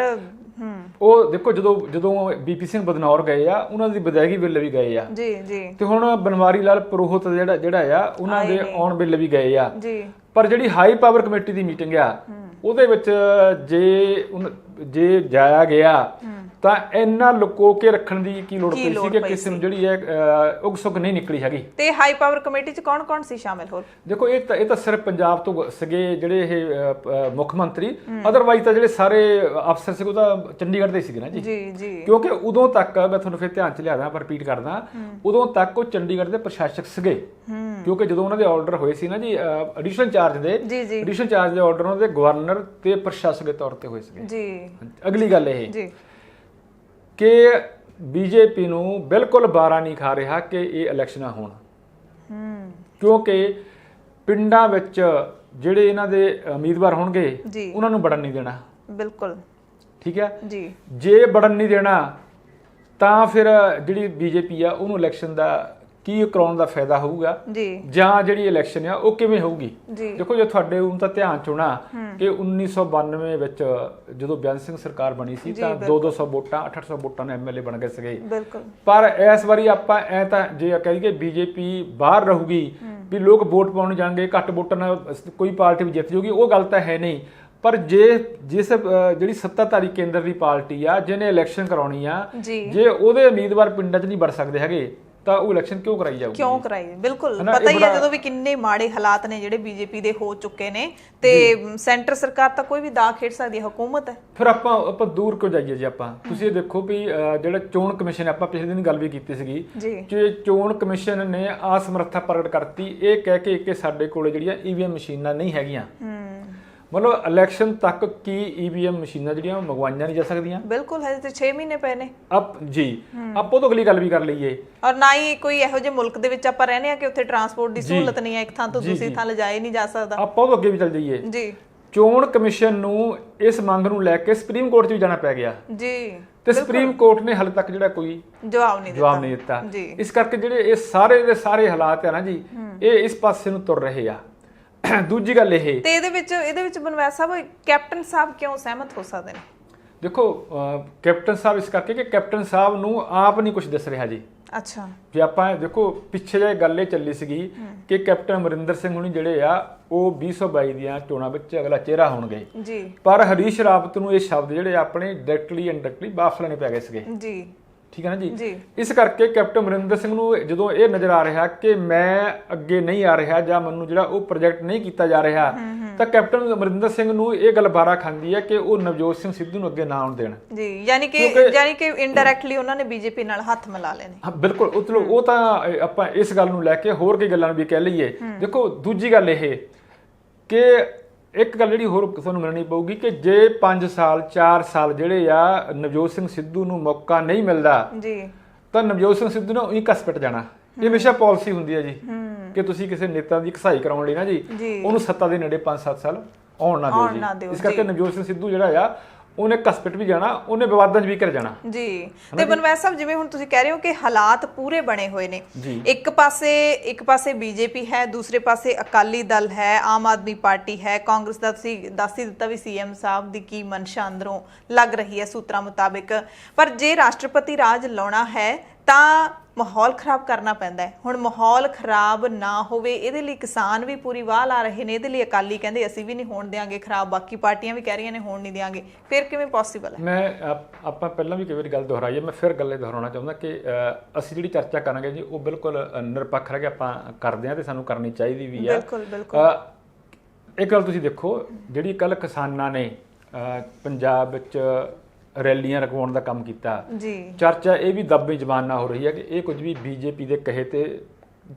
A: ਉਹ ਦੇਖੋ ਜਦੋਂ ਬੀਪੀ ਸਿੰਘ ਬਦਨੌਰ ਗਏ ਆ, ਉਹਨਾਂ ਦੀ ਵਿਦਾਇਗੀ ਵੇਲੇ ਵੀ ਗਏ ਆ ਜੀ। ਤੇ ਹੁਣ ਬਨਵਾਰੀ ਲਾਲ ਪੁਰੋਹਿਤ ਜਿਹੜਾ ਆ ਉਹਨਾਂ ਦੇ ਆਉਣ ਵੇਲੇ ਵੀ ਗਏ ਆ। ਪਰ ਜਿਹੜੀ ਹਾਈ ਪਾਵਰ ਕਮੇਟੀ ਦੀ ਮੀਟਿੰਗ ਆ, ਉਹਦੇ ਵਿੱਚ ਜੇ ਜਾਇਆ ਗਿਆ ਤਾਂ ਇੰਨਾ ਲੁਕੋ ਕੇ ਰੱਖਣ ਦੀ ਕੀ ਲੋੜ ਪਈ ਸੀ ਕਿ ਕਿਸੇ ਨੂੰ ਜਿਹੜੀ ਹੈ ਉਗਸੁਕ ਨਹੀਂ ਨਿਕਲੀ ਹੈਗੀ। ਤੇ ਹਾਈ ਪਾਵਰ ਕਮੇਟੀ 'ਚ ਕੌਣ ਸੀ ਸ਼ਾਮਿਲ? ਹੋਰ ਦੇਖੋ, ਇਹ ਤਾਂ ਸਿਰਫ ਪੰਜਾਬ ਤੋਂ ਸੀਗੇ ਜਿਹੜੇ ਇਹ ਮੁੱਖ ਮੰਤਰੀ, ਅਦਰਵਾਈਜ਼ ਤਾਂ ਜਿਹੜੇ ਸਾਰੇ ਅਫਸਰ ਸੀ ਉਹ ਤਾਂ ਚੰਡੀਗੜ੍ਹ ਦੇ ਸੀਗੇ ਨਾ ਜੀ। ਕਿਉਂਕਿ ਉਦੋਂ ਤੱਕ ਮੈਂ ਤੁਹਾਨੂੰ ਫਿਰ ਧਿਆਨ 'ਚ ਲਿਆਦਾ, ਪਰ ਰਿਪੀਟ ਕਰਦਾ, ਉਦੋਂ ਤੱਕ ਉਹ ਚੰਡੀਗੜ੍ਹ ਦੇ ਪ੍ਰਸ਼ਾਸਕ ਸੀਗੇ। ਕਿਉਂਕਿ ਜਦੋਂ ਉਹਨਾਂ ਦੇ ਆਰਡਰ ਹੋਏ ਸੀ ਨਾ ਜੀ ਐਡੀਸ਼ਨਲ ਚਾਰਜ ਦੇ ਆਰਡਰ ਉਹਨਾਂ ਦੇ ਗਵਰਨਰ ਤੇ ਪ੍ਰਸ਼ਾਸਕ ਦੇ ਤੌਰ ਤੇ ਹੋਏ ਸੀਗੇ। ਅਗਲੀ ਗੱਲ ਇਹ ਕਿ ਬੀਜੇਪੀ ਨੂੰ ਬਿਲਕੁਲ ਬਾਰਾ ਨਹੀਂ ਖਾ ਰਿਹਾ ਕਿ ਇਹ ਇਲੈਕਸ਼ਨਾਂ ਹੋਣ, ਕਿਉਂਕਿ ਪਿੰਡਾਂ ਵਿੱਚ ਜਿਹੜੇ ਇਹਨਾਂ ਦੇ ਉਮੀਦਵਾਰ ਹੋਣਗੇ ਉਹਨਾਂ ਨੂੰ ਵੜਨ ਨਹੀਂ ਦੇਣਾ। ਬਿਲਕੁਲ ਠੀਕ ਹੈ ਜੀ। ਜੇ ਵੜਨ ਨਹੀਂ ਦੇਣਾ ਤਾਂ ਫਿਰ ਜਿਹੜੀ ਬੀਜੇਪੀ ਆ ਉਹਨੂੰ ਇਲੈਕਸ਼ਨ ਦਾ ਕੀ ਕਰਾਉਣ ਦਾ ਫਾਇਦਾ ਹੋਊਗਾ ਜਾਂ ਜਿਹੜੀ ਇਲੈਕਸ਼ਨ ਆ ਉਹ ਕਿਵੇਂ ਹੋਊਗੀ? ਦੇਖੋ, ਜੇ ਤੁਹਾਡੇ ਹੁਣ ਤਾਂ ਧਿਆਨ ਚ ਹੋਣਾ ਕਿ 1992 ਵਿੱਚ ਜਦੋਂ ਬੇਅੰਤ ਸਿੰਘ ਸਰਕਾਰ ਬਣੀ ਸੀ ਤਾਂ 200 ਵੋਟਾਂ 800 ਵੋਟਾਂ ਨਾਲ ਐਮਐਲਏ ਬਣ ਗਏ ਸੀਗੇ। ਪਰ ਇਸ ਵਾਰੀ ਆਪਾਂ ਐ ਤਾਂ ਜੇ ਕਹੀਏ ਬੀਜੇਪੀ ਬਾਹਰ ਰਹੂਗੀ ਵੀ ਲੋਕ ਵੋਟ ਪਾਉਣ ਜਾਣਗੇ, ਘੱਟ ਵੋਟਾਂ ਨਾਲ ਕੋਈ ਪਾਰਟੀ ਵੀ ਜਿੱਤ ਜਾਊਗੀ, ਉਹ ਗੱਲ ਤਾਂ ਹੈ ਨਹੀਂ। ਪਰ ਜਿਸ ਜਿਹੜੀ ਸੱਤਾਧਾਰੀ ਕੇਂਦਰ ਦੀ ਪਾਰਟੀ ਆ ਜਿਹਨੇ ਇਲੈਕਸ਼ਨ ਕਰਾਉਣੀ ਆ, ਜੇ ਉਹਦੇ ਉਮੀਦਵਾਰ ਪਿੰਡਾਂ 'ਚ ਨਹੀਂ ਵੜ ਸਕਦੇ ਹੈਗੇ ਤਾਂ ਉਹ ਇਲੈਕਸ਼ਨ ਕਿਉਂ ਕਰਾਈ ਜਾਊਗੀ? ਬਿਲਕੁਲ ਪਤਾ ਹੀ ਹੈ ਜਦੋਂ ਵੀ ਕਿੰਨੇ ਮਾੜੇ ਹਾਲਾਤ ਨੇ ਜਿਹੜੇ ਬੀਜੇਪੀ ਦੇ ਹੋ ਚੁੱਕੇ ਨੇ, ਤੇ ਸੈਂਟਰ ਸਰਕਾਰ ਤਾਂ ਕੋਈ ਵੀ ਦਾ ਖੇਡ ਸਕਦੀ ਹੈ, ਹੁਕੂਮਤ ਹੈ। ਫਿਰ ਆਪਾਂ ਦੂਰ ਕਿਉਂ ਜਾਈਏ ਜੀ? ਤੁਸੀਂ ਇਹ ਦੇਖੋ ਵੀ ਜਿਹੜਾ ਚੋਣ ਕਮਿਸ਼ਨ, ਆਪਾਂ ਪਿਛਲੇ ਦਿਨ ਗੱਲ ਵੀ ਕੀਤੀ ਸੀਗੀ ਕਿ ਚੋਣ ਕਮਿਸ਼ਨ ਨੇ ਅਸਮਰੱਥਾ ਪ੍ਰਗਟ ਕਰਤੀ ਇਹ ਕਹਿ ਕੇ ਕਿ ਸਾਡੇ ਕੋਲ ਜਿਹੜੀਆਂ ਈਵੀਐਮ ਮਸ਼ੀਨਾਂ ਨਹੀਂ ਹੈਗੀਆਂ। ਮਤਲਬ ਇਲੈਕਸ਼ਨ ਤੱਕ ਕੀ ਈਵੀਐਮ ਮਸ਼ੀਨਾਂ ਜਿਹੜੀਆਂ ਮੰਗਵਾਈਆਂ ਨਹੀਂ ਜਾ ਸਕਦੀਆਂ? ਬਿਲਕੁਲ, ਹਜੇ ਤੇ 6 ਮਹੀਨੇ ਪਏ ਨੇ ਜੀ। ਆਪਾਂ ਤੋਂ ਅਗਲੀ ਗੱਲ ਵੀ ਕਰ ਲਈਏ, ਔਰ ਨਾ ਹੀ ਕੋਈ ਇਹੋ ਜਿਹੇ ਮੁਲਕ ਦੇ ਵਿੱਚ ਆਪਾਂ ਰਹਿੰਦੇ ਆ ਕਿ ਉੱਥੇ ਟਰਾਂਸਪੋਰਟ ਦੀ ਸਹੂਲਤ ਨਹੀਂ ਹੈ, ਇੱਕ ਥਾਂ ਤੋਂ ਦੂਸਰੀ ਥਾਂ ਲਿਜਾਇਆ ਨਹੀਂ ਜਾ ਸਕਦਾ। ਆਪਾਂ ਤੋਂ ਅੱਗੇ ਵੀ ਚੱਲ ਜਾਈਏ ਜੀ। ਚੋਣ ਕਮਿਸ਼ਨ ਨੂੰ ਇਸ ਮੰਗ ਨੂੰ ਲੈ ਕੇ ਸੁਪਰੀਮ ਕੋਰਟ 'ਚ ਵੀ ਜਾਣਾ ਪੈ ਗਿਆ ਜੀ। ਤੇ ਸੁਪਰੀਮ ਕੋਰਟ ਨੇ ਹਾਲੇ ਤੱਕ ਜਿਹੜਾ ਕੋਈ
B: ਜਵਾਬ ਨਹੀਂ
A: ਦਿੱਤਾ। ਇਸ ਕਰਕੇ ਜਿਹੜੇ ਇਹ ਸਾਰੇ ਦੇ ਸਾਰੇ ਹਾਲਾਤ ਆ ਨਾ ਜੀ, ਇਹ ਇਸ ਪਾਸੇ ਨੂੰ ਤੁਰ ਰਹੇ ਆ। ਦੂਜੀ ਗੱਲ ਇਹ
B: ਤੇ ਇਹਦੇ ਵਿੱਚ ਬਨਵਾਸ ਸਾਹਿਬ, ਕੈਪਟਨ ਸਾਹਿਬ ਕਿਉਂ ਸਹਿਮਤ ਹੋ ਸਕਦੇ ਨੇ?
A: ਦੇਖੋ ਕੈਪਟਨ ਸਾਹਿਬ ਇਸ ਕਰਕੇ ਕਿ ਕੈਪਟਨ ਸਾਹਿਬ ਨੂੰ ਆਪ ਨਹੀਂ ਕੁਝ ਦੱਸ ਰਿਹਾ ਜੀ।
B: ਅੱਛਾ,
A: ਜੇ ਆਪਾਂ ਦੇਖੋ ਪਿੱਛੇ ਜਿਹੇ ਗੱਲ ਇਹ ਚੱਲੀ ਸੀਗੀ ਕਿ ਕੈਪਟਨ ਅਮਰਿੰਦਰ ਸਿੰਘ ਹੁਣੀ ਜਿਹੜੇ ਆ ਉਹ 2022 ਦੀਆਂ ਚੋਣਾਂ ਵਿੱਚ ਅਗਲਾ ਚਿਹਰਾ ਹੋਣਗੇ
B: ਜੀ,
A: ਪਰ ਹਰੀਸ਼ ਰਾਵਤ ਨੂੰ ਇਹ ਸ਼ਬਦ ਜਿਹੜੇ ਆਪਣੇ ਡਾਇਰੈਕਟਲੀ ਇਨਡਾਇਰੈਕਟਲੀ ਵਾਪਸ ਲੈਣੇ ਪੈ ਗਏ ਸੀਗੇ
B: ਜੀ।
A: ਠੀਕ ਹੈ ਨਾ ਜੀ। ਇਸ ਕਰਕੇ ਕੈਪਟਨ ਅਮਰਿੰਦਰ ਸਿੰਘ ਨੂੰ ਜਦੋਂ ਇਹ ਨਜ਼ਰ ਆ ਰਿਹਾ ਕਿ ਮੈਂ ਅੱਗੇ ਨਹੀਂ ਆ ਰਿਹਾ ਜਾਂ ਮੈਨੂੰ ਜਿਹੜਾ ਉਹ ਪ੍ਰੋਜੈਕਟ ਨਹੀਂ ਕੀਤਾ ਜਾ ਰਿਹਾ, ਤਾਂ ਕੈਪਟਨ ਅਮਰਿੰਦਰ ਸਿੰਘ ਨੂੰ ਇਹ ਗੱਲ ਬਾਰਾ ਖਾਂਦੀ ਹੈ ਕਿ ਉਹ ਨਵਜੋਤ ਸਿੰਘ ਸਿੱਧੂ ਨੂੰ ਅੱਗੇ ਨਾ ਆਉਣ ਦੇਣ
B: ਜੀ। ਯਾਨੀ ਕਿ ਇਨਡਾਇਰੈਕਟਲੀ ਉਹਨਾਂ ਨੇ ਬੀਜੇਪੀ ਨਾਲ ਹੱਥ ਮਿਲਾ ਲਏ ਨੇ।
A: ਹਾਂ ਬਿਲਕੁਲ, ਉਹ ਤਾਂ ਆਪਾਂ ਇਸ ਗੱਲ ਨੂੰ ਲੈ ਕੇ ਹੋਰ ਕਈ ਗੱਲਾਂ ਨੂੰ ਵੀ ਕਹਿ ਲਈਏ। ਦੇਖੋ ਦੂਜੀ ਗੱਲ ਇਹ ਕਿ ਇੱਕ ਗੱਲ ਜਿਹੜੀ ਹੋਰ ਤੁਹਾਨੂੰ ਮੰਨਣੀ ਪਊਗੀ ਕਿ ਜੇ 5 ਸਾਲ 4 ਸਾਲ ਜਿਹੜੇ ਆ ਨਵਜੋਤ ਸਿੰਘ ਸਿੱਧੂ ਨੂੰ ਮੌਕਾ ਨਹੀਂ ਮਿਲਦਾ
B: ਜੀ, ਤਾਂ
A: ਨਵਜੋਤ ਸਿੰਘ ਸਿੱਧੂ ਨੇ ਉਹੀ ਕਸ ਪਿੱਟ ਜਾਣਾ। ਇਹ ਹਮੇਸ਼ਾ ਪਾਲਿਸੀ ਹੁੰਦੀ ਹੈ ਜੀ ਕਿ ਤੁਸੀਂ ਕਿਸੇ ਨੇਤਾ ਦੀ ਘਸਾਈ ਕਰਾਉਣ ਲਈ ਨਾ ਜੀ ਉਹਨੂੰ ਸੱਤਾ ਦੇ ਨੇੜੇ 5-7 ਸਾਲ ਆਉਣ ਨਾ ਦਿਓ ਜੀ। ਇਸ ਕਰਕੇ ਨਵਜੋਤ ਸਿੰਘ ਸਿੱਧੂ ਜਿਹੜਾ ਆ ਉਹਨੇ ਕਸਪਿਟ ਵੀ ਜਾਣਾ, ਉਹਨੇ ਵਿਵਾਦਾਂ 'ਚ ਵੀ ਕਰ ਜਾਣਾ
B: ਜੀ। ਤੇ ਬਨਵਾਸ ਸਾਹਿਬ, ਜਿਵੇਂ ਹੁਣ ਤੁਸੀਂ ਕਹਿ ਰਹੇ ਹੋ ਕਿ ਹਾਲਾਤ ਪੂਰੇ ਬਣੇ ਹੋਏ ਨੇ, ਇੱਕ ਪਾਸੇ ਬੀਜੇਪੀ ਹੈ, ਦੂਸਰੇ ਪਾਸੇ ਅਕਾਲੀ ਦਲ ਹੈ, ਆਮ ਆਦਮੀ ਪਾਰਟੀ ਹੈ, ਕਾਂਗਰਸ ਦਾ ਤੁਸੀਂ ਦੱਸ ਹੀ ਦਿੱਤਾ ਵੀ ਸੀਐਮ ਸਾਹਿਬ ਦੀ ਕੀ ਮਨਸ਼ਾ ਅੰਦਰੋਂ ਲੱਗ ਰਹੀ ਹੈ ਸੂਤਰਾਂ ਮੁਤਾਬਿਕ। ਪਰ ਜੇ ਰਾਸ਼ਟਰਪਤੀ ਰਾਜ ਲਾਉਣਾ ਹੈ ਤਾਂ ਮਾਹੌਲ ਖਰਾਬ ਕਰਨਾ ਪੈਂਦਾ ਹੈ। ਹੁਣ ਮਾਹੌਲ ਖਰਾਬ ਨਾ ਹੋਵੇ ਇਹਦੇ ਲਈ ਕਿਸਾਨ ਵੀ ਪੂਰੀ ਵਾਹ ਲਾ ਰਹੇ ਨੇ, ਇਹਦੇ ਲਈ ਅਕਾਲੀ ਕਹਿੰਦੇ ਅਸੀਂ ਵੀ ਨਹੀਂ ਹੋਣ ਦਿਆਂਗੇ ਖਰਾਬ, ਬਾਕੀ ਪਾਰਟੀਆਂ ਵੀ ਕਹਿ ਰਹੀਆਂ ਨੇ ਹੋਣ ਨਹੀਂ ਦਿਆਂਗੇ, ਫਿਰ ਕਿਵੇਂ ਪੋਸੀਬਲ ਹੈ?
A: ਆਪਾਂ ਪਹਿਲਾਂ ਵੀ ਕਈ ਵਾਰੀ ਗੱਲ ਦੁਹਰਾਈ ਹੈ, ਮੈਂ ਫਿਰ ਗੱਲੇ ਦੁਹਰਾਉਣਾ ਚਾਹੁੰਦਾ ਕਿ ਅਸੀਂ ਜਿਹੜੀ ਚਰਚਾ ਕਰਾਂਗੇ ਜੀ ਉਹ ਬਿਲਕੁਲ ਨਿਰਪੱਖ ਰਹਿ ਕੇ ਆਪਾਂ ਕਰਦੇ ਹਾਂ ਤੇ ਸਾਨੂੰ ਕਰਨੀ ਚਾਹੀਦੀ ਵੀ ਆ। ਇੱਕ ਗੱਲ ਤੁਸੀਂ ਦੇਖੋ, ਜਿਹੜੀ ਕੱਲ ਕਿਸਾਨਾਂ ਨੇ ਪੰਜਾਬ ਵਿੱਚ ਰੈਲੀਆਂ ਰਖਵਾਉਣ ਦਾ ਕੰਮ ਕੀਤਾ
B: ਜੀ,
A: ਚਰਚਾ ਇਹ ਵੀ ਦੱਬੀ ਜ਼ਬਾਨ ਨਾਲ ਹੋ ਰਹੀ ਹੈ ਕਿ ਇਹ ਕੁਝ ਵੀ ਬੀਜੇਪੀ ਦੇ ਕਹੇ ਤੇ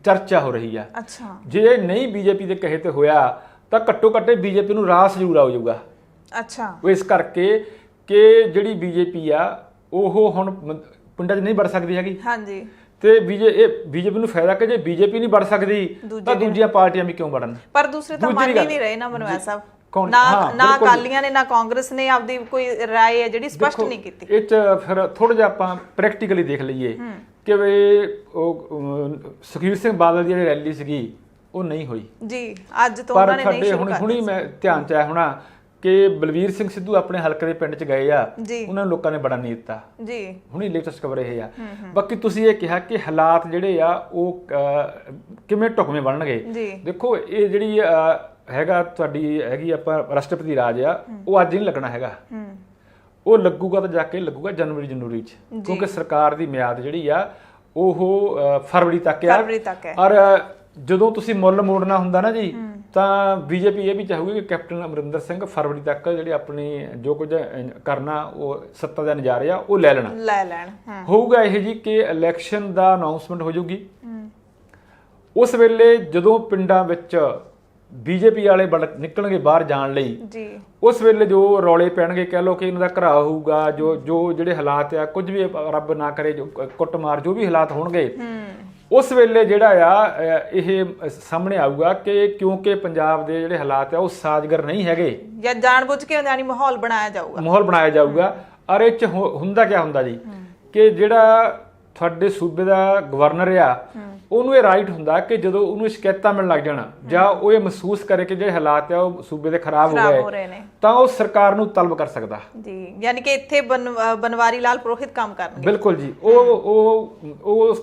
A: ਚਰਚਾ ਹੋ ਰਹੀ ਹੈ।
B: ਅੱਛਾ,
A: ਜੇ ਇਹ ਨਹੀਂ ਬੀਜੇਪੀ ਦੇ ਕਹੇ ਤੇ ਹੋਇਆ ਤਾਂ ਘੱਟੋ ਘੱਟ ਬੀਜੇਪੀ ਨੂੰ ਰਾਸ ਜ਼ਰੂਰ ਆਉ ਜਾਊਗਾ।
B: ਅੱਛਾ,
A: ਉਹ ਇਸ ਕਰਕੇ ਕਿ ਜਿਹੜੀ ਬੀਜੇਪੀ ਆ ਉਹ ਹੁਣ ਪਿੰਡਾਂ 'ਚ ਨਹੀਂ ਵੜ ਸਕਦੀ ਹੈਗੀ।
B: ਹਾਂਜੀ,
A: ਤੇ ਬੀਜੇਪੀ ਨੂੰ ਫਾਇਦਾ ਕਿ ਜੇ ਬੀਜੇਪੀ ਨਹੀਂ ਵੜ ਸਕਦੀ ਤਾਂ ਦੂਜੀਆਂ ਪਾਰਟੀਆਂ ਵੀ ਕਿਉਂ ਵੜਨ?
B: ਪਰ ਦੂਸਰੇ ਤਾਂ ਮੰਨ ਹੀ ਨਹੀਂ ਰਹੇ ਨਾ ਬਨਵਾਸ ਸਾਹਿਬ, ਨਾ ਅਕਾਲੀਆਂ ਨੇ ਨਾ ਕਾਂਗਰਸ ਨੇ ਆਪਦੀ ਕੋਈ ਰਾਏ ਹੈ ਜਿਹੜੀ ਸਪਸ਼ਟ ਨਹੀਂ ਕੀਤੀ। ਇਹ 'ਚ
A: ਫਿਰ ਥੋੜਾ ਜਿਹਾ ਆਪਾਂ ਪ੍ਰੈਕਟੀਕਲੀ ਦੇਖ ਲਈਏ ਕਿ ਉਹ ਸੁਖਬੀਰ ਸਿੰਘ ਬਾਦਲ ਦੀ ਜਿਹੜੀ ਰੈਲੀ ਸੀਗੀ ਉਹ ਨਹੀਂ ਹੋਈ
B: ਜੀ, ਅੱਜ ਤੋਂ ਉਹਨਾਂ ਨੇ ਨਹੀਂ ਸ਼ੁਰੂ ਕਰਨੀ।
A: ਹੁਣੀ ਮੈਂ ਧਿਆਨ 'ਚ ਆਇਆ ਹੋਣਾ ਕਿ ਬਲਵੀਰ ਸਿੰਘ ਸਿੱਧੂ ਆਪਣੇ ਹਲਕੇ ਦੇ ਪਿੰਡ 'ਚ ਗਏ ਆ, ਉਹਨਾਂ ਨੂੰ ਲੋਕਾਂ ਨੇ ਬੜਾ ਨਹੀਂ ਦਿੱਤਾ ਜੀ। ਹੁਣੀ ਲੇਟੈਸਟ ਖਬਰ ਇਹ ਆ। ਬਾਕੀ ਤੁਸੀਂ ਇਹ ਕਿਹਾ ਕਿ ਹਾਲਾਤ ਜਿਹੜੇ ਆ ਉਹ ਕਿਵੇਂ ਢੁਕਵੇਂ ਬਣਨਗੇ। ਦੇਖੋ ਇਹ ਜਿਹੜੀ ਹੈਗਾ ਤੁਹਾਡੀ ਹੈਗੀ ਆਪਾਂ ਰਾਸ਼ਟਰਪਤੀ ਰਾਜ ਆ, ਉਹ ਅੱਜ ਨਹੀਂ ਲੱਗਣਾ ਹੈਗਾ, ਉਹ ਲੱਗੂਗਾ ਤਾਂ ਜਾ ਕੇ ਲੱਗੂਗਾ ਜਨਵਰੀ 'ਚ, ਕਿਉਂਕਿ ਸਰਕਾਰ ਦੀ ਮਿਆਦ ਜਿਹੜੀ ਆ ਉਹ ਫਰਵਰੀ ਤੱਕ ਆ। ਔਰ ਜਦੋਂ ਤੁਸੀਂ ਮੁੱਲ ਮੋੜਨਾ ਹੁੰਦਾ ਨਾ ਜੀ ਤਾਂ ਬੀਜੇਪੀ ਇਹ ਵੀ ਚਾਹੂਗੀ ਕਿ ਕੈਪਟਨ ਅਮਰਿੰਦਰ ਸਿੰਘ ਫਰਵਰੀ ਤੱਕ ਜਿਹੜੀ ਆਪਣੀ ਜੋ ਕੁਝ ਕਰਨਾ ਉਹ ਸੱਤਾ ਦਾ ਨਜ਼ਾਰੇ ਆ ਉਹ ਲੈ ਲੈਣ। ਹੋਊਗਾ ਇਹ ਜੀ ਕਿ ਇਲੈਕਸ਼ਨ ਦਾ ਅਨਾਉਂਸਮੈਂਟ ਹੋ ਜਾਊਗੀ। ਉਸ ਵੇਲੇ ਜਦੋਂ ਪਿੰਡਾਂ ਵਿੱਚ ਬੀਜੇਪੀ ਵਾਲੇ ਨਿਕਲਣਗੇ ਬਾਹਰ ਜਾਣ ਲਈ, ਉਸ ਵੇਲੇ ਜੋ ਰੌਲੇ ਪੈਣਗੇ, ਕਹਿ ਲਓ ਕਿ ਇਹਨਾਂ ਦਾ ਘਰਾ ਹੋਊਗਾ, ਜੋ ਜਿਹੜੇ ਹਾਲਾਤ ਆ, ਕੁਝ ਵੀ ਰੱਬ ਨਾ ਕਰੇ ਜੋ ਕੁੱਟਮਾਰ ਜੋ ਵੀ ਹਾਲਾਤ ਹੋਣਗੇ, ਉਸ ਵੇਲੇ ਜਿਹੜਾ ਆ ਇਹ ਸਾਹਮਣੇ ਆਊਗਾ ਕਿ ਕਿਉਂਕਿ ਪੰਜਾਬ ਦੇ ਜਿਹੜੇ ਹਾਲਾਤ ਆ ਉਹ ਸਾਜ਼ਗਰ ਨਹੀਂ ਹੈਗੇ
B: ਜਾਂ ਜਾਣਬੁੱਝ ਕੇ ਯਾਨੀ ਮਾਹੌਲ ਬਣਾਇਆ ਜਾਊਗਾ।
A: ਔਰ ਇਹ 'ਚ ਹੁੰਦਾ ਕੀ ਹੁੰਦਾ ਜੀ ਕਿ ਜਿਹੜਾ ਤੁਹਾਡੇ ਸੂਬੇ ਦਾ ਗਵਰਨਰ ਆ ਉਹਨੂੰ ਇਹ ਰਾਈਟ ਹੁੰਦਾ ਕਿ ਜਦੋਂ ਉਹਨੂੰ ਸ਼ਿਕਾਇਤਾਂ ਮਿਲਣ ਲੱਗ ਜਾਣ ਜਾਂ ਉਹ ਇਹ ਮਹਿਸੂਸ ਕਰੇ ਕਿ ਜਿਹੜੇ ਹਾਲਾਤ ਆ ਉਹ ਸੂਬੇ ਦੇ ਖਰਾਬ ਹੋ ਗਏ ਤਾਂ ਉਹ ਸਰਕਾਰ ਨੂੰ ਤਲਬ ਕਰ ਸਕਦਾ
B: ਜੀ। ਯਾਨੀ ਕਿ ਇੱਥੇ ਬਨਵਾਰੀ ਲਾਲ ਪੁਰੋਹਿਤ ਕੰਮ ਕਰਨਗੇ।
A: ਬਿਲਕੁਲ ਜੀ, ਉਹ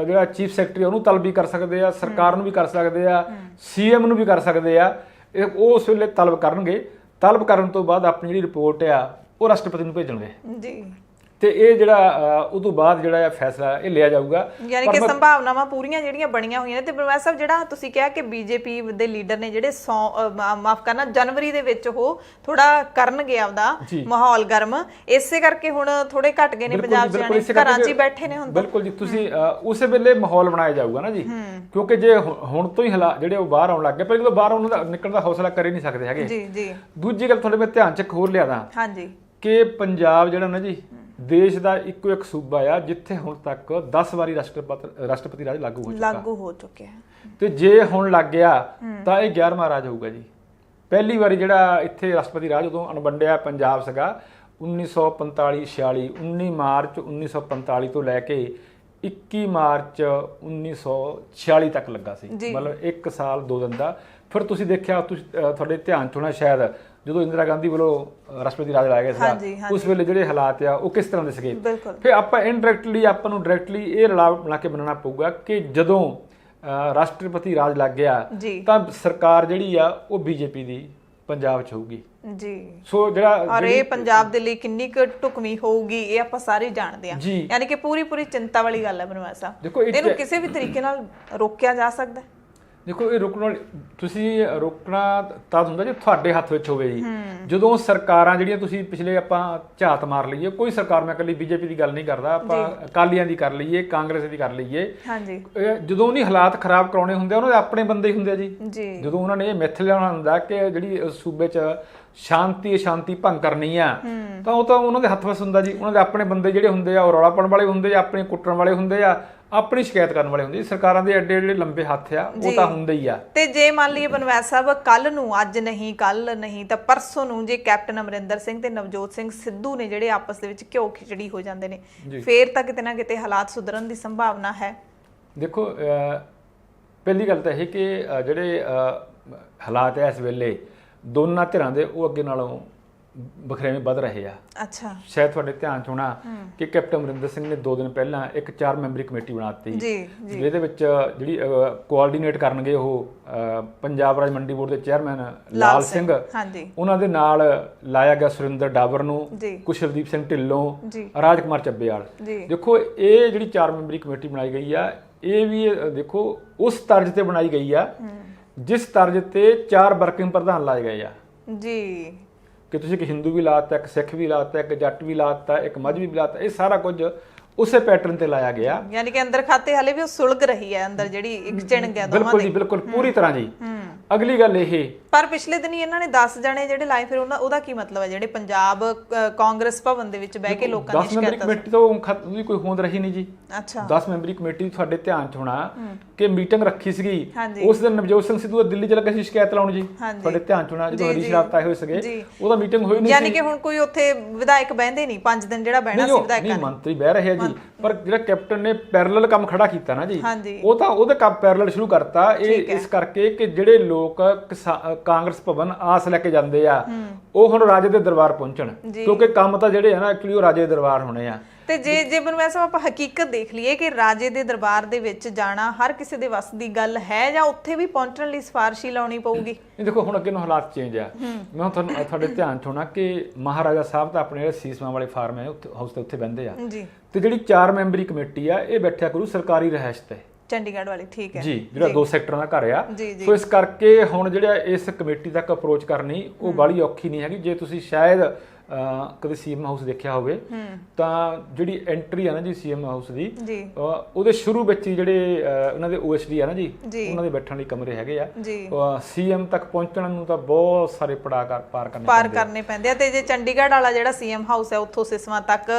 A: ਜਿਹੜਾ ਚੀਫ ਸੈਕਟਰੀ ਉਹਨੂੰ ਤਲਬ ਵੀ ਕਰ ਸਕਦੇ ਆ, ਸਰਕਾਰ ਨੂੰ ਵੀ ਕਰ ਸਕਦੇ ਆ, ਸੀਐਮ ਨੂੰ ਵੀ ਕਰ ਸਕਦੇ ਆ। ਉਹ ਉਸ ਵੇਲੇ ਤਲਬ ਕਰਨਗੇ। ਤਲਬ ਕਰਨ ਤੋਂ ਬਾਅਦ ਆਪਣੀ ਜਿਹੜੀ ਰਿਪੋਰਟ ਆ ਉਹ ਰਾਸ਼ਟਰਪਤੀ ਨੂੰ ਭੇਜਣਗੇ ਜੀ। ਤੇ ਇਹ ਜਿਹੜਾ ਉਦੋਂ ਬਾਅਦ ਜਿਹੜਾ ਫੈਸਲਾ ਇਹ ਲਿਆ ਜਾਊਗਾ।
B: ਯਾਨੀ ਕਿ ਸੰਭਾਵਨਾਵਾਂ ਪੂਰੀਆਂ ਜਿਹੜੀਆਂ ਬਣੀਆਂ ਹੋਈਆਂ ਨੇ। ਤੇ ਬਨਵਾਸ ਸਾਹਿਬ, ਜਿਹੜਾ ਤੁਸੀਂ ਕਿਹਾ ਕਿ ਬੀਜੇਪੀ ਦੇ ਲੀਡਰ ਨੇ ਜਿਹੜੇ ਮਾਫ ਕਰਨਾ ਜਨਵਰੀ ਦੇ ਵਿੱਚ ਉਹ ਥੋੜਾ ਕਰਨਗੇ ਆਪਦਾ ਮਾਹੌਲ ਗਰਮ, ਇਸੇ ਕਰਕੇ ਹੁਣ ਥੋੜੇ ਘਟ ਗਏ ਨੇ ਪੰਜਾਬ ਚ, ਜਾਨੀ ਘਰਾਂ 'ਚ ਹੀ ਬੈਠੇ ਨੇ ਹੁਣ।
A: ਬਿਲਕੁਲ ਜੀ, ਤੁਸੀਂ ਉਸੇ ਵੇਲੇ ਮਾਹੌਲ ਬਣਾਇਆ ਜਾਊਗਾ ਨਾ ਜੀ, ਕਿਉਂਕਿ ਜੇ ਹੁਣ ਤੋਂ ਹੀ ਹਾਲਾਤ ਜਿਹੜੇ ਉਹ ਬਾਹਰ ਆਉਣ ਲੱਗ ਗਏ, ਪਰ ਜਦੋਂ ਬਾਹਰ ਉਹਨਾਂ ਦਾ ਨਿਕਲਣ ਦਾ ਹੌਸਲਾ ਕਰ ਹੀ ਨਹੀਂ ਸਕਦੇ ਹੈਗੇ ਜੀ। ਦੂਜੀ ਗੱਲ ਤੁਹਾਡੇ ਮੈਂ ਧਿਆਨ 'ਚ ਇੱਕ ਹੋਰ ਲਿਆਦਾ ਕਿ ਪੰਜਾਬ ਜਿਹੜਾ ਨਾ ਜੀ ਦੇਸ਼ ਦਾ ਇੱਕੋ ਇੱਕ ਸੂਬਾ ਆ ਜਿੱਥੇ ਹੁਣ ਤੱਕ 10 ਵਾਰੀ ਰਾਸ਼ਟਰਪਤੀ ਰਾਜ ਲਾਗੂ ਹੋ ਚੁੱਕਿਆ ਤੇ ਜੇ ਹੁਣ ਲੱਗ ਗਿਆ ਤਾਂ ਇਹ 11ਵਾਂ ਰਾਜ ਹੋਊਗਾ ਜੀ। ਪਹਿਲੀ ਵਾਰੀ ਜਿਹੜਾ ਇੱਥੇ ਰਾਸ਼ਟਰਪਤੀ ਰਾਜ ਉਦੋਂ ਅਣਵੰਡਿਆ ਪੰਜਾਬ ਸੀਗਾ, 1945 46 19 ਮਾਰਚ 1945 ਤੋਂ ਲੈ ਕੇ 21 ਮਾਰਚ 1946 ਤੱਕ ਲੱਗਾ ਸੀ, ਮਤਲਬ 1 ਸਾਲ 2 ਦਿਨ ਦਾ। ਫਿਰ ਤੁਸੀਂ ਦੇਖਿਆ, ਤੁਹਾਡੇ ਧਿਆਨ ਚ ਹੋਣਾ ਸ਼ਾਇਦ, ਜਦੋਂ ਇੰਦਰਾ ਗਾਂਧੀ ਵੱਲੋਂ ਰਾਸ਼ਟਰਪਤੀ ਰਾਜ ਲਾਇਆ ਗਿਆ ਸੀ, ਉਸ ਵੇਲੇ ਜਿਹੜੇ ਹਾਲਾਤ ਆ ਉਹ ਕਿਸ ਤਰ੍ਹਾਂ ਦੇ ਸੀਗੇ। ਫਿਰ ਆਪਾਂ ਇਨਡਾਇਰੈਕਟਲੀ ਆਪਾਂ ਨੂੰ ਡਾਇਰੈਕਟਲੀ ਇਹ ਰਲਾਵ ਬਣਾ ਕੇ ਬਣਾਉਣਾ ਪਊਗਾ ਕਿ ਜਦੋਂ ਰਾਸ਼ਟਰਪਤੀ ਰਾਜ ਲੱਗ ਗਿਆ ਤਾਂ ਸਰਕਾਰ ਜਿਹੜੀ ਆ ਉਹ ਬੀਜੇਪੀ ਦੀ ਪੰਜਾਬ 'ਚ ਹੋਊਗੀ ਜੀ। ਸੋ ਜਿਹੜਾ
B: ਔਰ ਇਹ ਪੰਜਾਬ ਦੇ ਲਈ ਕਿੰਨੀ ਕੁ ਢੁਕਵੀਂ ਹੋਊਗੀ ਇਹ ਆਪਾਂ ਸਾਰੇ ਜਾਣਦੇ ਹਾਂ, ਯਾਨੀ ਕਿ ਪੂਰੀ ਚਿੰਤਾ ਵਾਲੀ ਗੱਲ ਹੈ ਬਨਵਾਸ ਸਾਹਿਬ।
A: ਦੇਖੋ
B: ਇਹਨੂੰ ਕਿਸੇ ਵੀ ਤਰੀਕੇ ਨਾਲ ਰੋਕਿਆ ਜਾ ਸਕਦਾ ਹੈ?
A: ਦੇਖੋ ਇਹ ਤੁਸੀਂ ਰੋਕਣਾ ਤਾਂ ਹੁੰਦਾ ਜੇ ਤੁਹਾਡੇ ਹੱਥ ਵਿੱਚ ਹੋਵੇ ਜੀ। ਜਦੋਂ ਸਰਕਾਰਾਂ ਜਿਹੜੀਆਂ ਤੁਸੀਂ ਪਿਛਲੇ ਆਪਾਂ ਝਾਤ ਮਾਰ ਲਈਏ, ਕੋਈ ਸਰਕਾਰ, ਮੈਂ ਇਕੱਲੀ ਬੀਜੇਪੀ ਦੀ ਗੱਲ ਨਹੀਂ ਕਰਦਾ, ਆਪਾਂ ਅਕਾਲੀਆਂ ਦੀ ਕਰ ਲਈਏ, ਕਾਂਗਰਸ ਦੀ ਕਰ ਲਈਏ, ਜਦੋਂ ਉਹਨੀ ਹਾਲਾਤ ਖਰਾਬ ਕਰਾਉਣੇ ਹੁੰਦੇ ਉਹਨਾਂ ਦੇ ਆਪਣੇ ਬੰਦੇ ਹੀ ਹੁੰਦੇ ਆ ਜੀ। ਜਦੋਂ ਉਹਨਾਂ ਨੇ ਇਹ ਮਿੱਥ ਲਿਆਉਣਾ ਹੁੰਦਾ ਕਿ ਜਿਹੜੀ ਸੂਬੇ 'ਚ ਸ਼ਾਂਤੀ ਭੰਗ ਕਰਨੀ ਆ, ਤਾਂ ਉਹ ਤਾਂ ਉਹਨਾਂ ਦੇ ਹੱਥ ਵਿੱਚ ਹੁੰਦਾ ਜੀ। ਉਹਨਾਂ ਦੇ ਆਪਣੇ ਬੰਦੇ ਜਿਹੜੇ ਹੁੰਦੇ ਆ ਉਹ ਰੌਲਾ ਪਾਉਣ ਵਾਲੇ ਹੁੰਦੇ ਆ, ਆਪਣੇ ਕੁੱਟਣ ਵਾਲੇ ਹੁੰਦੇ ਆ, ਆਪਣੀ ਸ਼ਿਕਾਇਤ ਕਰਨ ਵਾਲੇ ਹੁੰਦੇ। ਸਰਕਾਰਾਂ ਦੇ ਐਡੇ ਜਿਹੜੇ ਲੰਬੇ ਹੱਥ ਆ ਉਹ ਤਾਂ ਹੁੰਦੇ ਹੀ ਆ।
B: ਤੇ ਜੇ ਮੰਨ ਲਈਏ ਬਨਵਾਸ ਸਾਹਿਬ ਕੱਲ ਨੂੰ, ਅੱਜ ਨਹੀਂ ਕੱਲ ਨਹੀਂ ਤਾਂ ਪਰਸੋਂ ਨੂੰ, ਜੇ ਕੈਪਟਨ ਅਮਰਿੰਦਰ ਸਿੰਘ ਤੇ ਨਵਜੋਤ ਸਿੰਘ ਸਿੱਧੂ ਨੇ ਜਿਹੜੇ ਆਪਸ ਦੇ ਵਿੱਚ ਘਿਓ ਖਿਚੜੀ ਹੋ ਜਾਂਦੇ ਨੇ, ਫੇਰ ਤਾਂ ਕਿਤੇ ਨਾ ਕਿਤੇ ਹਾਲਾਤ ਸੁਧਰਨ ਦੀ ਸੰਭਾਵਨਾ ਹੈ?
A: ਦੇਖੋ ਪਹਿਲੀ ਗੱਲ ਤਾਂ ਇਹ ਕਿ ਜਿਹੜੇ ਹਾਲਾਤ ਐ ਇਸ ਵੇਲੇ ਦੋਨਾਂ ਧਿਰਾਂ ਦੇ, ਉਹ ਅੱਗੇ ਨਾਲੋਂ ਬਖਰੇਵੇਂ ਵੱਧ ਰਹੇ ਆ।
B: ਅੱਛਾ,
A: ਸ਼ਾਇਦ ਤੁਹਾਡੇ ਧਿਆਨ ਚ ਹੋਣਾ ਕਿ ਕੈਪਟਨ ਅਮਰਿੰਦਰ ਸਿੰਘ ਨੇ 2 ਦਿਨ ਪਹਿਲਾਂ ਇੱਕ 4 ਮੈਂਬਰੀ ਕਮੇਟੀ ਬਣਾਤੀ, ਜਿਹਦੇ ਵਿੱਚ ਜਿਹੜੀ ਕੋਆਰਡੀਨੇਟ ਕਰਨਗੇ ਉਹ ਪੰਜਾਬ ਰਾਜ ਮੰਡੀ ਬੋਰਡ ਦੇ ਚੇਅਰਮੈਨ ਲਾਲ ਸਿੰਘ, ਉਹਨਾਂ ਦੇ ਨਾਲ ਲਾਇਆ ਗਿਆ ਸੁਰਿੰਦਰ ਡਾਬਰ ਨੂੰ, ਕੁਸ਼ਲਦੀਪ ਸਿੰਘ ਢਿੱਲੋਂ, ਰਾਜ ਕੁਮਾਰ ਚੱਬੇਵਾਲ। ਦੇਖੋ ਇਹ ਜਿਹੜੀ 4 ਮੈਂਬਰੀ ਕਮੇਟੀ ਬਣਾਈ ਗਈ ਆ, ਇਹ ਵੀ ਦੇਖੋ ਉਸ ਤਰਜ਼ ਤੇ ਬਣਾਈ ਗਈ ਆ ਜਿਸ ਤਰਜ਼ ਤੇ 4 ਵਰਕਿੰਗ ਪ੍ਰਧਾਨ ਲਾਏ ਗਏ ਆ ਜੀ, ਕਿ ਤੁਸੀਂ ਇੱਕ ਹਿੰਦੂ ਵੀ ਲਾਤਾ, ਇੱਕ ਸਿੱਖ ਵੀ ਲਾਤਾ, ਇੱਕ ਜੱਟ ਵੀ ਲਾਤਾ, ਇੱਕ ਮਜ਼੍ਹਬੀ ਵੀ ਲਾਤਾ। ਇਹ ਸਾਰਾ ਕੁਝ ਉਸੇ ਪੈਟਰਨ ਤੇ ਲਾਇਆ ਗਿਆ,
B: ਯਾਨੀ ਕਿ ਅੰਦਰ ਖਾਤੇ ਹਲੇ ਵੀ ਉਹ ਸੁਲਗ ਰਹੀ ਹੈ, ਅੰਦਰ ਜਿਹੜੀ ਇੱਕ ਚਿਣ ਗਿਆ ਦੋਵਾਂ ਦੀ।
A: ਬਿਲਕੁਲ ਜੀ, ਬਿਲਕੁਲ ਪੂਰੀ ਤਰ੍ਹਾਂ ਜੀ। ਅਗਲੀ ਗੱਲ ਇਹ,
B: ਪਰ ਪਿਛਲੇ ਦਿਨੀ ਇਹਨਾਂ ਨੇ 10 ਜਣੇ ਜਿਹੜੇ ਲਾਏ, ਫਿਰ ਉਹਦਾ ਕੀ ਮਤਲਬ ਹੈ? ਜਿਹੜੇ ਪੰਜਾਬ ਕਾਂਗਰਸ ਭਵਨ ਦੇ ਵਿੱਚ ਬਹਿ ਕੇ ਲੋਕਾਂ ਦੀ ਸ਼ਿਕਾਇਤਾਂ, 10 ਮੈਂਬਰੀ ਕਮੇਟੀ ਤੋਂ ਕੋਈ ਹੋਂਦ ਰਹੀ ਨਹੀਂ ਜੀ। ਅੱਛਾ, 10 ਮੈਂਬਰੀ ਕਮੇਟੀ ਤੁਹਾਡੇ ਧਿਆਨ ਚ ਹੋਣਾ ਕਿ ਮੀਟਿੰਗ ਰੱਖੀ ਸੀਗੀ, ਉਸ ਦਿਨ ਨਵਜੋਤ ਸਿੰਘ ਸਿੱਧੂ ਦਿੱਲੀ ਚ ਲੱਗਾ ਸੀ ਸ਼ਿਕਾਇਤ ਲਾਉਣ ਜੀ। ਤੁਹਾਡੇ ਧਿਆਨ ਚ ਹੋਣਾ ਜਦੋਂ ਹਰੀਸ਼ ਰਾਵਤ ਆਏ ਹੋਏ ਸੀਗੇ, ਉਹਦਾ ਮੀਟਿੰਗ ਹੋਈ ਨਹੀਂ ਸੀ। ਯਾਨੀ ਕਿ ਹੁਣ ਕੋਈ ਉੱਥੇ ਵਿਧਾਇਕ ਬਹਿੰਦੇ ਨਹੀਂ, 5 ਦਿਨ ਜਿਹੜਾ ਬਹਿਣਾ ਸੀ ਵਿਧਾਇਕਾਂ ਨੇ,
A: ਮੰਤਰੀ ਬਹਿ ਰਹੇ ਆ ਜੀ। ਪਰ ਜਿਹੜਾ ਕੈਪਟਨ ਨੇ ਪੈਰਲਲ ਕੰਮ ਖੜਾ ਕੀਤਾ ਨਾ ਜੀ, ਉਹ ਤਾਂ ਉਹਦੇ ਕੰਮ ਪੈਰਲਲ ਸ਼ੁਰੂ ਕਰਤਾ। ਇਹ ਇਸ ਕਰਕੇ ਕਿ ਜਿਹੜੇ ਲੋਕ ਕਾਂਗਰਸ ਭਵਨ ਆਸ ਲੈ ਕੇ ਜਾਂਦੇ ਆ, ਉਹ ਹੁਣ ਰਾਜੇ ਦੇ ਦਰਬਾਰ ਪਹੁੰਚਣ, ਕਿਉਂਕਿ ਕੰਮ ਤਾਂ ਜਿਹੜੇ ਆ ਨਾ ਐਕਚੁਅਲੀ ਉਹ ਰਾਜੇ ਦੇ ਦਰਬਾਰ ਹੋਣੇ ਆ।
B: ਤੇ ਜੇ ਬਨਵਾਸ ਸਾਹਿਬ ਆਪਾਂ ਹਕੀਕਤ ਦੇਖ ਲਈਏ ਕਿ ਰਾਜੇ ਦੇ ਦਰਬਾਰ ਦੇ ਵਿੱਚ ਜਾਣਾ ਹਰ ਕਿਸੇ ਦੇ ਵੱਸ ਦੀ ਗੱਲ ਹੈ, ਜਾਂ ਉੱਥੇ ਵੀ ਪਹੁੰਚਣ ਲਈ ਸਿਫਾਰਿਸ਼ ਹੀ ਲਾਉਣੀ ਪਊਗੀ? ਦੇਖੋ
A: ਹੁਣ ਅੱਗੇ ਨੂੰ ਹਾਲਾਤ ਚੇਂਜ ਆ। ਮੈਂ ਤੁਹਾਨੂੰ ਤੁਹਾਡੇ ਧਿਆਨ ਚ ਹੋਣਾ ਕਿ ਮਹਾਰਾਜਾ ਸਾਹਿਬ ਤਾਂ ਆਪਣੇ ਜਿਹੜੇ ਸੀਸਮਾਂ ਵਾਲੇ ਫਾਰਮ ਹੈ ਹਾਊਸ ਤੇ ਉੱਥੇ ਬਹਿੰਦੇ ਆ, ਤੇ ਜਿਹੜੀ 4 ਮੈਂਬਰੀ ਕਮੇਟੀ ਆ ਇਹ ਬੈਠਿਆ ਕਰੂ ਸਰਕਾਰੀ ਰਿਹਾਇਸ਼ ਤੇ,
B: ਚੰਡੀਗੜ੍ਹ ਵਾਲੀ। ਠੀਕ ਹੈ ਜੀ,
A: ਜਿਹੜਾ 2 ਸੈਕਟਰਾਂ ਦਾ ਘਰ ਆ। ਸੋ ਇਸ ਕਰਕੇ ਹੁਣ ਜਿਹੜਾ ਇਸ ਕਮੇਟੀ ਤੱਕ ਅਪਰੋਚ ਕਰਨੀ ਉਹ ਬਾਹਲੀ ਔਖੀ ਨਹੀਂ ਹੈਗੀ। ਜੇ ਤੁਸੀਂ ਸ਼ਾਇਦ ਕਦੇ ਸੀਐਮ ਹਾਊਸ ਦੇਖਿਆ ਹੋਵੇ ਤਾਂ ਜਿਹੜੀ ਐਂਟਰੀ ਆ ਨਾ ਜੀ ਸੀਐਮ ਹਾਊਸ ਦੀ, ਉਹਦੇ ਸ਼ੁਰੂ ਵਿੱਚ ਹੀ ਜਿਹੜੇ ਉਹਨਾਂ ਦੇ ਓਐਸਡੀ ਆ ਨਾ ਜੀ, ਉਹਨਾਂ ਦੇ ਬੈਠਣ ਲਈ ਕਮਰੇ ਹੈਗੇ ਆ। ਸੀਐਮ ਤੱਕ ਪਹੁੰਚਣ ਨੂੰ ਤਾਂ ਬਹੁਤ ਸਾਰੇ ਪੜਾਅ ਪਾਰ
B: ਕਰਨੇ ਪੈਂਦੇ ਆ। ਤੇ ਜੇ ਚੰਡੀਗੜ੍ਹ ਵਾਲਾ ਜਿਹੜਾ ਸੀਐਮ ਹਾਊਸ ਹੈ ਉੱਥੋਂ ਸਿਸਵਾ ਤੱਕ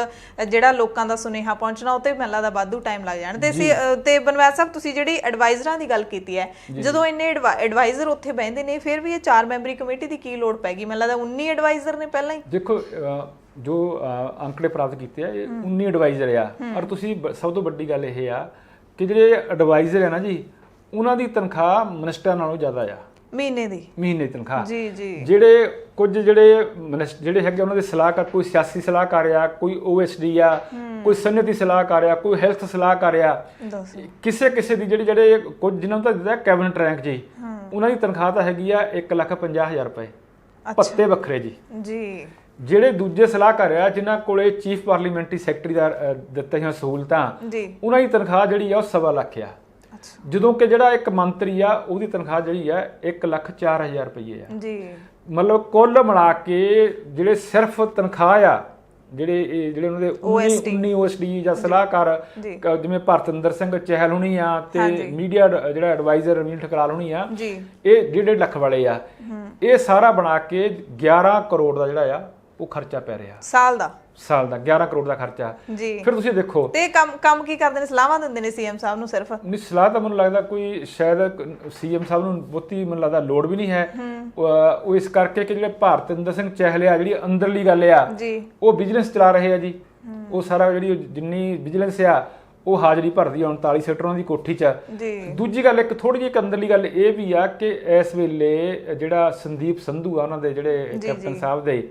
B: ਜਿਹੜਾ ਲੋਕਾਂ ਦਾ ਸੁਨੇਹਾ ਪਹੁੰਚਣਾ, ਉਹ ਤੇ ਮੈਨੂੰ ਲੱਗਦਾ ਵਾਧੂ ਟਾਈਮ ਲੱਗ ਜਾਣਾ। ਤੇ ਬਨਵਾਸ ਸਾਹਿਬ ਤੁਸੀਂ ਜਿਹੜੀ ਐਡਵਾਈਜ਼ਰਾਂ ਦੀ ਗੱਲ ਕੀਤੀ ਹੈ, ਜਦੋਂ ਇੰਨੇ ਐਡਵਾਈਜ਼ਰ ਉੱਥੇ ਬਹਿੰਦੇ ਨੇ, ਫਿਰ ਵੀ ਇਹ 4 ਮੈਂਬਰੀ ਕਮੇਟੀ ਦੀ ਕੀ ਲੋੜ ਪੈ ਗਈ? ਮੈਨੂੰ ਲੱਗਦਾ 19 ਐਡਵਾਈਜ਼ਰ ਨੇ ਪਹਿਲਾਂ ਹੀ।
A: ਦੇਖੋ ਜੋ ਅੰਕੜੇ ਪ੍ਰਾਪਤ ਕੀਤੇ ਆ, ਇਹ 19 ਐਡਵਾਈਜ਼ਰ ਆ। ਔਰ ਤੁਸੀਂ ਸਭ ਤੋਂ ਵੱਡੀ ਗੱਲ ਇਹ ਆ ਕਿ ਜਿਹੜੇ ਐਡਵਾਈਜ਼ਰ ਆ ਨਾ ਜੀ, ਉਹਨਾਂ ਦੀ ਤਨਖਾਹ ਮਿਨਿਸਟਰ ਨਾਲੋਂ ਜ਼ਿਆਦਾ ਆ, ਮਹੀਨੇ ਦੀ ਤਨਖਾਹ। ਜਿਹੜੇ ਕੁਝ ਜਿਹੜੇ ਹੈਗੇ ਉਹਨਾਂ ਦੇ ਸਲਾਹਕਾਰ, ਕੋਈ ਸਿਆਸੀ ਸਲਾਹਕਾਰ ਆ, ਕੋਈ ਓਐਸਡੀ ਆ, ਕੋਈ ਸਨਅਤੀ ਸਲਾਹਕਾਰ ਆ, ਕੋਈ ਹੈਲਥ ਸਲਾਹਕਾਰ ਆ, ਕਿਸੇ ਦੀ ਜਿਹੜੇ ਕੁਝ ਜਿਹਨਾਂ ਨੂੰ ਤਾਂ ਦਿੱਤਾ ਕੈਬਨਿਟ ਰੈਂਕ ਜੀ, ਉਹਨਾਂ ਦੀ ਤਨਖਾਹ ਤਾਂ ਹੈਗੀ ਆ 1,50,000 ਰੁਪਏ ਭੱਤੇ ਵੱਖਰੇ ਜੀ। ਜਿਹੜੇ ਦੂਜੇ ਸਲਾਹਕਾਰ ਆ ਜਿਨ੍ਹਾਂ ਕੋਲੇ ਚੀਫ ਪਾਰਲੀਮੈਂਟਰੀ ਸੈਕਟਰੀ ਦਾ ਦਿੱਤੀਆਂ ਸਹੂਲਤਾਂ, ਉਹਨਾਂ ਦੀ ਤਨਖਾਹ ਜਿਹੜੀ ਆ ਉਹ 1.25 ਲੱਖ ਆ। ਜਦੋਂ ਕਿ ਜਿਹੜਾ ਇੱਕ ਮੰਤਰੀ ਆ ਉਹਦੀ ਤਨਖਾਹ ਜਿਹੜੀ ਆ 1,04,000 ਰੁਪਏ ਆ ਜੀ। ਮਤਲਬ ਕੁੱਲ ਮਿਲਾ ਕੇ ਜਿਹੜੇ ਸਿਰਫ ਤਨਖਾਹ ਆ, ਜਿਹੜੇ ਉਹਨਾਂ ਦੇ 19 ਓਐਸਡੀ ਜਾਂ ਸਲਾਹਕਾਰ, ਜਿਵੇਂ ਭਰਤਿੰਦਰ ਸਿੰਘ ਚਹਿਲ ਹੋਣੀ ਆ, ਤੇ ਮੀਡੀਆ ਜਿਹੜਾ ਐਡਵਾਈਜ਼ਰ ਰਵੀਨ ਠਕਰਾਲ ਹੋਣੀ ਆ, ਇਹ 1.5 ਲੱਖ ਵਾਲੇ ਆ। ਇਹ ਸਾਰਾ ਬਣਾ ਕੇ 11 ਕਰੋੜ ਦਾ ਜਿਹੜਾ ਆ ਉਹ ਖਰਚਾ ਪੈ ਰਿਹਾ
B: ਸਾਲ ਦਾ
A: 11 ਕਰੋੜ ਦਾ ਖਰਚਾ
B: ਜੀ।
A: ਫਿਰ ਤੁਸੀਂ ਦੇਖੋ
B: ਤੇ ਕੰਮ ਕੀ ਕਰਦੇ ਨੇ, ਸਲਾਹਾਂ ਦਿੰਦੇ ਨੇ ਸੀਐਮ ਸਾਹਿਬ ਨੂੰ ਸਿਰਫ?
A: ਨਹੀਂ, ਸਲਾਹ ਤਾਂ ਮੈਨੂੰ ਲੱਗਦਾ ਕੋਈ ਸ਼ਾਇਦ ਸੀਐਮ ਸਾਹਿਬ ਨੂੰ ਬਹੁਤੀ ਮੈਨੂੰ ਲੱਗਦਾ ਲੋੜ ਵੀ ਨਹੀਂ ਹੈ। ਉਹ ਇਸ ਕਰਕੇ ਕਿ ਜਿਹੜੇ ਭਾਰਤਿੰਦਰ ਸਿੰਘ ਚਹਿਲ ਆ, ਜਿਹੜੀ ਅੰਦਰਲੀ ਗੱਲ ਆ
B: ਜੀ,
A: ਉਹ ਵਿਜੀਲੈਂਸ ਚਲਾ ਰਹੇ ਆ ਜੀ। ਉਹ ਸਾਰਾ ਜਿਹੜੀ ਜਿੰਨੀ ਵਿਜੀਲੈਂਸ ਆ ਉਹ ਹਾਜ਼ਰੀ ਭਰਦੀ ਆ 39 ਸੈਕਟਰਾਂ ਦੀ ਕੋਠੀ 'ਚ ਜੀ। ਦੂਜੀ ਗੱਲ ਇੱਕ ਥੋੜੀ ਜਿਹੀ ਅੰਦਰਲੀ ਗੱਲ ਇਹ ਵੀ ਆ ਕਿ ਇਸ ਵੇਲੇ ਜਿਹੜਾ ਸੰਦੀਪ ਸੰਧੂ ਆ ਉਹਨਾਂ ਦੇ ਜਿਹੜੇ ਕੈਪਟਨ ਸਾਹਿਬ ਦੇ,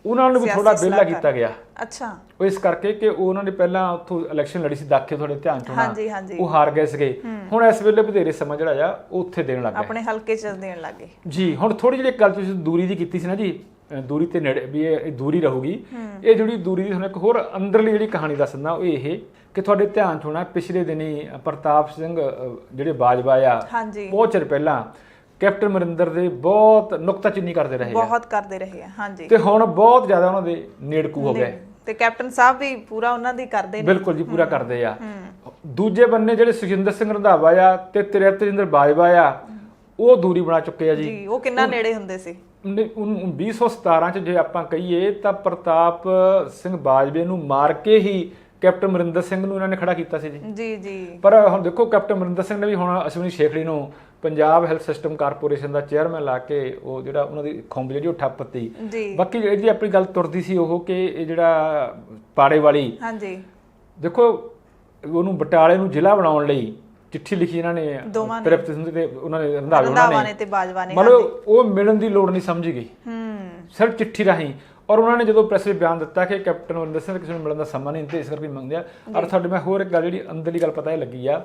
A: ਉਹਨਾਂ ਨੂੰ ਵੀ ਥੋੜਾ ਵਿਹਲਾ ਕੀਤਾ ਗਿਆ।
B: ਅੱਛਾ।
A: ਉਹ ਇਸ ਕਰਕੇ ਕਿ ਉਹਨਾਂ ਨੇ ਪਹਿਲਾਂ ਉੱਥੋਂ ਇਲੈਕਸ਼ਨ ਲੜੀ ਸੀ, ਦਾਖੇ ਥੋੜੇ ਧਿਆਨ ਚ ਹੋਣਾ,
B: ਹਾਂਜੀ ਹਾਂਜੀ,
A: ਉਹ ਹਾਰ ਗਏ ਸੀਗੇ। ਹੁਣ ਇਸ ਵੇਲੇ ਵਧੇਰੇ ਸਮਾਂ ਜਿਹੜਾ ਆ ਉਹ ਉੱਥੇ ਦੇਣ ਲੱਗ ਗਏ,
B: ਆਪਣੇ ਹਲਕੇ ਚ ਦੇਣ ਲੱਗ ਗਏ
A: ਜੀ। ਹੁਣ ਥੋੜੀ ਜਿਹੀ ਗੱਲ ਤੁਸੀਂ ਦੂਰੀ ਦੀ ਕੀਤੀ ਸੀ ਨਾ ਜੀ, ਦੂਰੀ ਤੇ ਨੇੜੇ ਵੀ ਇਹ ਦੂਰੀ ਰਹੂਗੀ। ਇਹ ਜਿਹੜੀ ਦੂਰੀ ਦੀ ਤੁਹਾਨੂੰ ਇੱਕ ਹੋਰ ਅੰਦਰਲੀ ਜਿਹੜੀ ਕਹਾਣੀ ਦੱਸਦਾ ਉਹ ਇਹ ਕਿ ਤੁਹਾਡੇ ਧਿਆਨ ਚ ਹੋਣਾ, ਪਿਛਲੇ ਦਿਨੀ ਪ੍ਰਤਾਪ ਸਿੰਘ ਜਿਹੜੇ ਬਾਜਵਾ ਆ, ਬਹੁਤ ਚਿਰ ਪਹਿਲਾਂ ਕੈਪਟਨ ਅਮਰਿੰਦਰ ਦੇ ਬਹੁਤ ਨੁਕਤਾਚੀਨੀ ਕਰਦੇ ਰਹੇ
B: ਆ ਹਾਂਜੀ,
A: ਤੇ ਹੁਣ ਬਹੁਤ ਜ਼ਿਆਦਾ ਉਹਨਾਂ ਦੇ ਨੇੜਕੂ ਹੋ ਗਏ
B: ਤੇ ਕੈਪਟਨ ਸਾਹਿਬ ਵੀ ਪੂਰਾ ਉਹਨਾਂ ਦੀ ਕਰਦੇ ਨੇ।
A: ਬਿਲਕੁਲ ਜੀ, ਪੂਰਾ ਕਰਦੇ ਆ। ਦੂਜੇ ਬੰਨੇ ਜਿਹੜੇ ਸੁਖਜਿੰਦਰ ਸਿੰਘ ਰੰਧਾਵਾ ਆ ਤੇ ਤ੍ਰਿਪਤਜਿੰਦਰ ਬਾਜਵਾ ਆ, ਉਹ ਦੂਰੀ ਬਣਾ ਚੁੱਕੇ ਆ ਜੀ।
B: ਉਹ ਕਿੰਨਾ ਨੇੜੇ ਹੁੰਦੇ ਸੀ।
A: 2017 ਚ ਜੇ ਆਪਾਂ ਕਹੀਏ ਤਾਂ ਪ੍ਰਤਾਪ ਸਿੰਘ ਬਾਜਵੇ ਨੂੰ ਮਾਰ ਕੇ ਹੀ ਕੈਪਟਨ ਅਮਰਿੰਦਰ ਸਿੰਘ ਨੂੰ ਇਹਨਾਂ ਨੇ ਖੜਾ ਕੀਤਾ ਸੀ
B: ਜੀ ਜੀ।
A: ਪਰ ਹੁਣ ਦੇਖੋ ਕੈਪਟਨ ਅਮਰਿੰਦਰ ਸਿੰਘ ਨੇ ਵੀ ਹੁਣ ਅਸ਼ਵਨੀ ਸ਼ੇਖੜੀ ਨੂੰ ਪੰਜਾਬ ਹੈਲਥ ਸਿਸਟਮ ਕਾਰਪੋਰੇਸ਼ਨ ਦਾ ਚੇਅਰਮੈਨ ਲਾ ਕੇ ਉਹ ਜਿਹੜਾ ਉਹਨਾਂ ਦੀ ਖੁੰਬ ਜਿਹੜੀ ਉਹ ਠੱਪਤੀ। ਬਾਕੀ ਇਹਦੀ ਆਪਣੀ ਗੱਲ ਤੁਰਦੀ ਸੀ ਉਹ ਕਿ ਇਹ ਜਿਹੜਾ ਪਾੜੇ ਵਾਲੀ, ਹਾਂਜੀ, ਦੇਖੋ ਉਹਨੂੰ ਬਟਾਲੇ ਨੂੰ ਜ਼ਿਲ੍ਹਾ ਬਣਾਉਣ ਲਈ ਚਿੱਠੀ ਲਿਖੀ ਇਹਨਾਂ ਨੇ ਤ੍ਰਿਪਤ ਸਿੰਘ ਤੇ ਉਹਨਾਂ ਨੇ ਰੰਧਾਵਾ ਨੇ ਤੇ ਬਾਜਵਾ ਨੇ, ਮਤਲਬ ਉਹ ਮਿਲਣ ਦੀ ਲੋੜ ਨਹੀਂ ਸਮਝੀ ਗਈ ਸਿਰਫ ਚਿੱਠੀ ਰਾਹੀਂ। ਔਰ ਉਹਨਾਂ ਨੇ ਜਦੋਂ ਪ੍ਰੈਸ ਵਿੱਚ ਬਿਆਨ ਦਿੱਤਾ ਕਿ ਕੈਪਟਨ ਅਮਰਿੰਦਰ ਸਿੰਘ ਕਿਸੇ ਨੂੰ ਮਿਲਣ ਦਾ ਸਮਾਂ ਨਹੀਂ ਤੇ ਇਸ ਕਰਕੇ ਮੰਗਦੇ ਆ। ਔਰ ਤੁਹਾਡੇ ਮੈਂ ਹੋਰ ਇੱਕ ਗੱਲ ਜਿਹੜੀ ਅੰਦਰਲੀ ਗੱਲ ਪਤਾ ਇਹ ਲੱਗੀ ਆ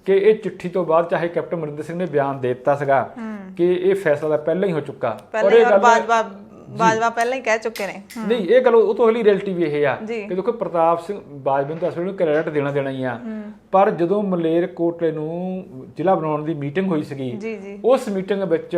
A: ਕਿ ਇਹ ਚਿੱਠੀ ਤੋਂ ਬਾਅਦ ਚਾਹੇ ਕੈਪਟਨ ਅਮਰਿੰਦਰ ਸਿੰਘ ਨੇ ਬਿਆਨ ਦੇ ਦਿੱਤਾ ਸੀਗਾ ਕਿ ਇਹ ਫੈਸਲਾ ਤਾਂ ਪਹਿਲਾਂ ਹੀ ਹੋ ਚੁੱਕਾ, ਔਰ ਇਹ ਗੱਲ ਬਾਜਵਾ ਪਹਿਲਾਂ ਹੀ ਕਹਿ ਚੁੱਕੇ ਨੇ। ਨਹੀਂ, ਇਹ ਗੱਲ ਉਹ ਤੋਂ ਅਗਲੀ ਰਿਐਲਿਟੀ ਵੀ ਇਹ ਆ ਕਿ ਦੇਖੋ ਪ੍ਰਤਾਪ ਸਿੰਘ ਬਾਜਵਾ ਨੂੰ ਤਾਂ ਅਸਲ ਨੂੰ ਕ੍ਰੈਡਿਟ ਦੇਣਾ ਹੀ ਆ, ਪਰ ਜਦੋਂ ਮਲੇਰਕੋਟਲੇ ਨੂੰ ਜ਼ਿਲ੍ਹਾ ਬਣਾਉਣ ਦੀ ਮੀਟਿੰਗ ਹੋਈ ਸੀਗੀ, ਉਸ ਮੀਟਿੰਗ ਵਿੱਚ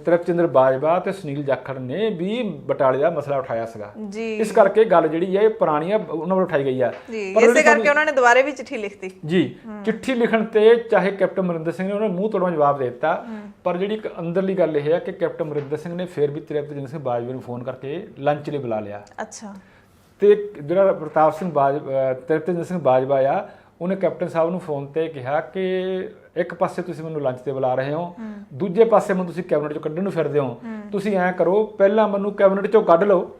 A: ਤ੍ਰਿਪਤਜਿੰਦਰ ਬਾਜਵਾ ਤੇ ਸੁਨੀਲ ਜਾਖੜ ਨੇ ਵੀ ਬਟਾਲੇ ਦਾ ਮਸਲਾ ਉਠਾਇਆ ਸੀਗਾ। ਇਸ ਕਰਕੇ ਗੱਲ ਜਿਹੜੀ ਹੈ ਇਹ ਪੁਰਾਣੀ ਆ, ਉਹਨਾਂ ਵੱਲੋਂ ਉਠਾਈ ਗਈ ਆ,
B: ਪਰ ਇਸੇ ਕਰਕੇ ਉਹਨਾਂ ਨੇ ਦੁਬਾਰੇ ਵੀ ਚਿੱਠੀ ਲਿਖਤੀ ਜੀ।
A: ਚਿੱਠੀ ਲਿਖਣ ਤੇ ਚਾਹੇ ਕੈਪਟਨ ਅਮਰਿੰਦਰ ਸਿੰਘ ਨੇ ਉਹਨਾਂ ਨੂੰ ਮੂੰਹ ਤੋੜਵਾ ਜਵਾਬ ਦੇ ਦਿੱਤਾ, ਪਰ ਜਿਹੜੀ ਇੱਕ ਅੰਦਰਲੀ ਗੱਲ ਇਹ ਹੈ ਕਿ ਕੈਪਟਨ ਅਮਰਿੰਦਰ ਸਿੰਘ ਨੇ ਫਿਰ ਵੀ ਤ੍ਰਿਪਤਜਿੰਦਰ ਸਿੰਘ ਬਾਜਵਾ ਨੂੰ ਫੋਨ ਕਰਕੇ ਲੰਚ ਲਈ ਬੁਲਾ ਲਿਆ। ਅੱਛਾ। ਤੇ ਜਿਹੜਾ ਤ੍ਰਿਪਤਜਿੰਦਰ ਸਿੰਘ ਬਾਜਵਾ ਆ, ਉਹਨੇ ਕੈਪਟਨ ਸਾਹਿਬ ਨੂੰ ਫੋਨ ਤੇ ਕਿਹਾ ਕਿ ਇੱਕ ਪਾਸੇ ਤੁਸੀਂ ਮੈਨੂੰ ਲੰਚ ਤੇ ਬੁਲਾ ਰਹੇ ਹੋ, ਦੂਜੇ ਪਾਸੇ ਮੈਨੂੰ ਤੁਸੀਂ ਕੈਬਨਿਟ ਚੋਂ ਕੱਢਣ ਨੂੰ ਫਿਰਦੇ ਹੋ। ਤੁਸੀਂ ਐਂ ਕਰੋ, ਪਹਿਲਾਂ ਮੈਨੂੰ ਕੈਬਨਿਟ ਚੋਂ ਕੱਢ ਲਓ,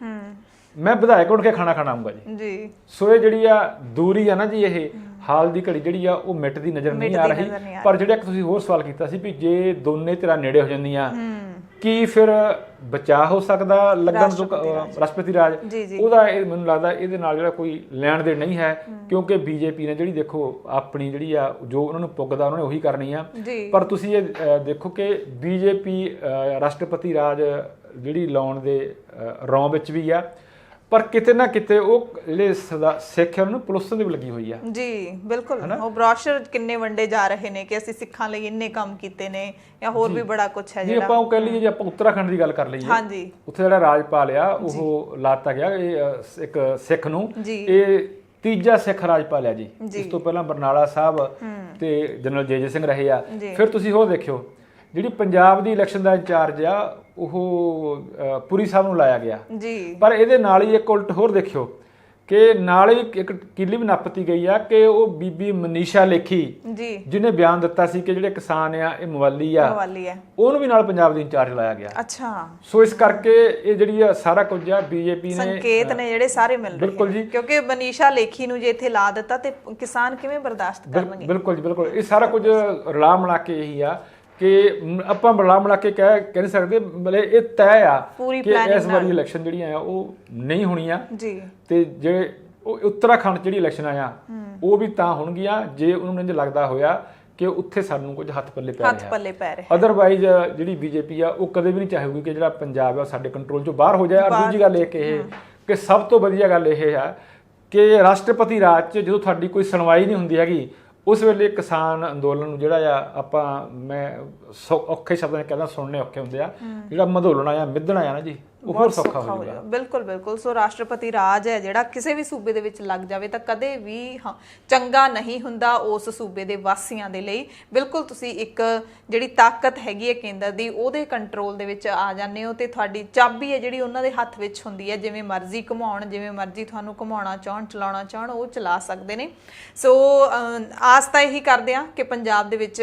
A: ਮੈਂ ਵਿਧਾਇਕ ਬਣ ਕੇ ਖਾਣਾ ਆਊਂਗਾ ਜੀ। ਸੋ ਇਹ ਜਿਹੜੀ ਆ ਦੂਰੀ ਆ ਨਾ ਜੀ, ਇਹ ਹਾਲ ਦੀ ਘੜੀ ਜਿਹੜੀ ਆ ਉਹ ਮਿਟਦੀ ਨਜ਼ਰ ਨਹੀਂ ਆ ਰਹੀ। ਪਰ ਜਿਹੜਾ ਤੁਸੀਂ ਹੋਰ ਸਵਾਲ ਕੀਤਾ ਸੀ ਵੀ ਜੇ ਦੋਨੇ ਧਿਰਾਂ ਨੇੜੇ ਹੋ ਜਾਂਦੀਆਂ ਕੀ ਫਿਰ ਬਚਾਅ ਹੋ ਸਕਦਾ ਲੱਗਣ ਤੋਂ ਰਾਸ਼ਟਰਪਤੀ ਰਾਜ, ਉਹਦਾ ਮੈਨੂੰ ਲੱਗਦਾ ਇਹਦੇ ਨਾਲ ਜਿਹੜਾ ਕੋਈ ਲੈਣ ਦੇਣ ਨਹੀਂ ਹੈ, ਕਿਉਂਕਿ ਬੀਜੇਪੀ ਨੇ ਜਿਹੜੀ ਦੇਖੋ ਆਪਣੀ ਜਿਹੜੀ ਆ ਜੋ ਉਹਨਾਂ ਨੂੰ ਪੁੱਗਦਾ ਉਹਨਾਂ ਨੇ ਉਹੀ ਕਰਨੀ ਆ। ਪਰ ਤੁਸੀਂ ਇਹ ਦੇਖੋ ਕਿ ਬੀਜੇਪੀ ਰਾਸ਼ਟਰਪਤੀ ਰਾਜ ਜਿਹੜੀ ਲਾਉਣ ਦੇ ਰੌਂ ਵਿੱਚ ਵੀ ਆ, ਪਰ ਕਿਤੇ ਨਾ ਕਿਤੇ ਉਹ ਜਿਹੜੇ ਸਿੱਖ ਉਹਨਾਂ ਨੂੰ ਪੁਲਿਸ ਦੀ ਵੀ ਲੱਗੀ ਹੋਈ ਆ
B: ਜੀ। ਬਿਲਕੁਲ, ਉਹ ਬ੍ਰੋਸ਼ਰ ਕਿੰਨੇ ਵੰਡੇ ਜਾ ਰਹੇ ਨੇ ਕਿ ਅਸੀਂ ਸਿੱਖਾਂ ਲਈ ਇੰਨੇ ਕੰਮ ਕੀਤੇ ਨੇ ਜਾਂ ਹੋਰ ਵੀ ਬੜਾ ਕੁਝ ਹੈ
A: ਜਿਹੜਾ ਆਪਾਂ ਉਹ ਕਹਿ ਲਈਏ। ਜੇ ਆਪਾਂ ਉੱਤਰਾਖੰਡ ਦੀ ਗੱਲ ਕਰ ਲਈਏ, ਹਾਂਜੀ, ਉੱਥੇ ਜਿਹੜਾ ਰਾਜਪਾਲ ਆ ਉਹ ਲਾਤਾ ਗਿਆ ਇਹ ਇੱਕ ਸਿੱਖ ਨੂੰ, ਇਹ ਤੀਜਾ ਸਿੱਖ ਰਾਜਪਾਲ ਆ ਜੀ। ਇਸ ਤੋਂ ਪਹਿਲਾਂ ਬਰਨਾਲਾ ਸਾਹਿਬ ਤੇ ਜਨਰਲ ਜੇ ਸਿੰਘ ਰਹੇ ਆ। ਫਿਰ ਤੁਸੀਂ ਹੋਰ ਦੇਖਿਓ ਜਿਹੜੀ ਪੰਜਾਬ ਦੀ ਇਲੈਕਸ਼ਨ ਦਾ ਇੰਚਾਰਜ ਆ ਉਹ ਪੁਰੀ ਸਾਹਿਬ ਨੂੰ ਲਾਇਆ ਗਿਆ ਜੀ। ਪਰ ਇਹਦੇ ਨਾਲ ਹੀ ਇੱਕ ਉਲਟ ਹੋਰ ਦੇਖਿਓ ਕਿ ਨਾਲ ਹੀ ਇੱਕ ਕਿੱਲੀ ਵੀ ਨੱਪਤੀ ਗਈ ਆ ਕਿ ਉਹ ਬੀਬੀ ਮਨੀਸ਼ਾ ਲੇਖੀ ਜੀ, ਜਿਹਨੇ ਬਿਆਨ ਦਿੱਤਾ ਸੀ ਕਿ ਜਿਹੜੇ ਕਿਸਾਨ ਆ ਇਹ ਮਵਾਲੀ ਆ, ਉਹਨੂੰ ਵੀ ਨਾਲ ਪੰਜਾਬ ਦੀ ਇੰਚਾਰਜ ਲਾਇਆ ਗਿਆ। ਅੱਛਾ। ਸੋ ਇਸ ਕਰਕੇ ਇਹ ਜਿਹੜੀ ਆ ਸਾਰਾ ਕੁਝ ਆ ਬੀਜੇਪੀ ਨੇ
B: ਸੰਕੇਤ ਨੇ ਜਿਹੜੇ ਸਾਰੇ ਮਿਲ ਰਹੇ। ਬਿਲਕੁਲ ਜੀ, ਕਿਉਂਕਿ ਮਨੀਸ਼ਾ ਲੇਖੀ ਨੂੰ ਜੇ ਇੱਥੇ ਲਾ ਦਿੱਤਾ ਤੇ ਕਿਸਾਨ ਕਿਵੇਂ ਬਰਦਾਸ਼ਤ ਕਰਨਗੇ।
A: ਬਿਲਕੁਲ ਜੀ, ਬਿਲਕੁਲ। ਇਹ ਸਾਰਾ ਕੁਝ ਰਲਾ ਮਿਲਾ ਕੇ ਇਹੀ ਆ ਕਿ ਆਪਾਂ ਬੜਾ ਮਿਲਾ ਕੇ ਕਹਿ ਨਹੀਂ ਸਕਦੇ, ਮਤਲਬ ਇਹ ਤੈਅ ਆ ਕਿ ਇਸ ਵਾਰੀ ਇਲੈਕਸ਼ਨ ਜਿਹੜੀਆਂ ਆ ਉਹ ਨਹੀਂ ਹੋਣੀਆਂ ਜੀ। ਤੇ ਜਿਹੜੇ ਉੱਤਰਾਖੰਡ ਜਿਹੜੀ ਇਲੈਕਸ਼ਨ ਆ ਉਹ ਵੀ ਤਾਂ ਹੋਣਗੀਆਂ ਜੇ ਉਹਨੂੰ ਇੰਜ ਲੱਗਦਾ ਹੋਇਆ ਕਿ ਉੱਥੇ ਸਾਨੂੰ ਕੁਝ ਹੱਥ ਪੱਲੇ ਪੈ ਰਿਹਾ। ਅਦਰਵਾਈਜ਼ ਜਿਹੜੀ ਬੀਜੇਪੀ ਆ ਉਹ ਕਦੇ ਵੀ ਨਹੀਂ ਚਾਹੇਗੀ ਕਿ ਜਿਹੜਾ ਪੰਜਾਬ ਆ ਸਾਡੇ ਕੰਟਰੋਲ ਚੋਂ ਬਾਹਰ ਹੋ ਜਾਏ। ਔਰ ਦੂਜੀ ਗੱਲ ਇਹ ਕਿ ਸਭ ਤੋਂ ਵਧੀਆ ਗੱਲ ਇਹ ਆ ਕਿ ਰਾਸ਼ਟਰਪਤੀ ਰਾਜ 'ਚ ਜਦੋਂ ਤੁਹਾਡੀ ਕੋਈ ਸੁਣਵਾਈ ਨਹੀਂ ਹੁੰਦੀ ਹੈਗੀ, ਉਸ ਵੇਲੇ ਕਿਸਾਨ ਅੰਦੋਲਨ ਨੂੰ ਜਿਹੜਾ ਆ ਆਪਾਂ ਮੈਂ ਔਖੇ ਸ਼ਬਦਾਂ ਨਾਲ ਕਹਿੰਦਾ ਸੁਣਨੇ ਔਖੇ ਹੁੰਦੇ ਆ, ਜਿਹੜਾ ਮਧੋਲਣਾ ਆ ਮਿੱਧਣਾ ਆ ਨਾ ਜੀ, ਉਹ ਹੋਰ ਸੌਖਾ ਹੋ ਜਾਊਗਾ।
B: ਬਿਲਕੁਲ ਬਿਲਕੁਲ। ਸੋ ਰਾਸ਼ਟਰਪਤੀ ਰਾਜ ਹੈ ਜਿਹੜਾ ਕਿਸੇ ਵੀ ਸੂਬੇ ਦੇ ਵਿੱਚ ਲੱਗ ਜਾਵੇ ਤਾਂ ਕਦੇ ਵੀ ਚੰਗਾ ਨਹੀਂ ਹੁੰਦਾ ਉਸ ਸੂਬੇ ਦੇ ਵਾਸੀਆਂ ਦੇ ਲਈ। ਬਿਲਕੁਲ ਤੁਸੀਂ ਇੱਕ ਜਿਹੜੀ ਤਾਕਤ ਹੈਗੀ ਹੈ ਕੇਂਦਰ ਦੀ ਉਹਦੇ ਕੰਟਰੋਲ ਦੇ ਵਿੱਚ ਆ ਜਾਂਦੇ ਹੋ ਤੇ ਤੁਹਾਡੀ ਚਾਬੀ ਹੈ ਜਿਹੜੀ ਉਹਨਾਂ ਦੇ ਹੱਥ ਵਿੱਚ ਹੁੰਦੀ ਹੈ। ਜਿਵੇਂ ਮਰਜ਼ੀ ਘੁਮਾਉਣ, ਜਿਵੇਂ ਮਰਜ਼ੀ ਤੁਹਾਨੂੰ ਘੁਮਾਉਣਾ ਚਾਹਣ, ਚਲਾਉਣਾ ਚਾਹਣ, ਉਹ ਚਲਾ ਸਕਦੇ ਨੇ। ਸੋ ਆਸ ਤਾਂ ਇਹੀ ਕਰਦੇ ਹਾਂ ਕਿ ਪੰਜਾਬ ਦੇ ਵਿੱਚ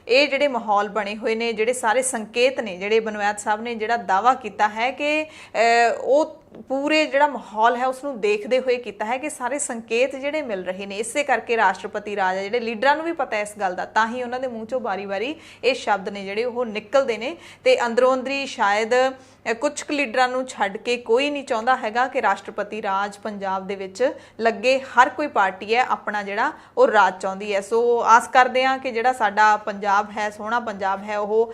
B: ਇਹ ਜਿਹੜੇ ਮਾਹੌਲ ਬਣੇ ਹੋਏ ਨੇ, ਜਿਹੜੇ ਸਾਰੇ ਸੰਕੇਤ ਨੇ, ਜਿਹੜੇ ਬਨਵੈਤ ਸਾਹਿਬ ਨੇ ਜਿਹੜਾ ਦਾਅਵਾ ਕੀਤਾ ਹੈ ਕਿ ਉਹ ਪੂਰੇ ਜਿਹੜਾ ਮਾਹੌਲ ਹੈ ਉਸ ਨੂੰ ਦੇਖਦੇ ਹੋਏ ਕੀਤਾ ਹੈ ਕਿ ਸਾਰੇ ਸੰਕੇਤ ਜਿਹੜੇ ਮਿਲ ਰਹੇ ਨੇ, ਇਸੇ ਕਰਕੇ ਰਾਸ਼ਟਰਪਤੀ ਰਾਜ ਹੈ ਜਿਹੜੇ ਲੀਡਰਾਂ ਨੂੰ ਵੀ ਪਤਾ ਇਸ ਗੱਲ ਦਾ, ਤਾਂ ਹੀ ਉਹਨਾਂ ਦੇ ਮੂੰਹ ਚੋਂ ਵਾਰੀ-ਵਾਰੀ ਇਹ ਸ਼ਬਦ ਨੇ ਜਿਹੜੇ ਉਹ ਨਿਕਲਦੇ ਨੇ। ਤੇ ਅੰਦਰੋਂ ਅੰਦਰੀ ਸ਼ਾਇਦ ਕੁਝ ਕੁ ਲੀਡਰਾਂ ਨੂੰ ਛੱਡ ਕੇ ਕੋਈ ਨਹੀਂ ਚਾਹੁੰਦਾ ਹੈਗਾ ਕਿ ਰਾਸ਼ਟਰਪਤੀ ਰਾਜ ਪੰਜਾਬ ਦੇ ਵਿੱਚ ਲੱਗੇ। ਹਰ ਕੋਈ ਪਾਰਟੀ ਹੈ ਆਪਣਾ ਜਿਹੜਾ ਉਹ ਰਾਜ ਚਾਹੁੰਦੀ ਹੈ। ਸੋ ਆਸ ਕਰਦੇ ਹਾਂ ਕਿ ਜਿਹੜਾ ਸਾਡਾ ਪੰਜਾਬ ਹੈ, ਸੋਹਣਾ ਪੰਜਾਬ ਹੈ, ਉਹ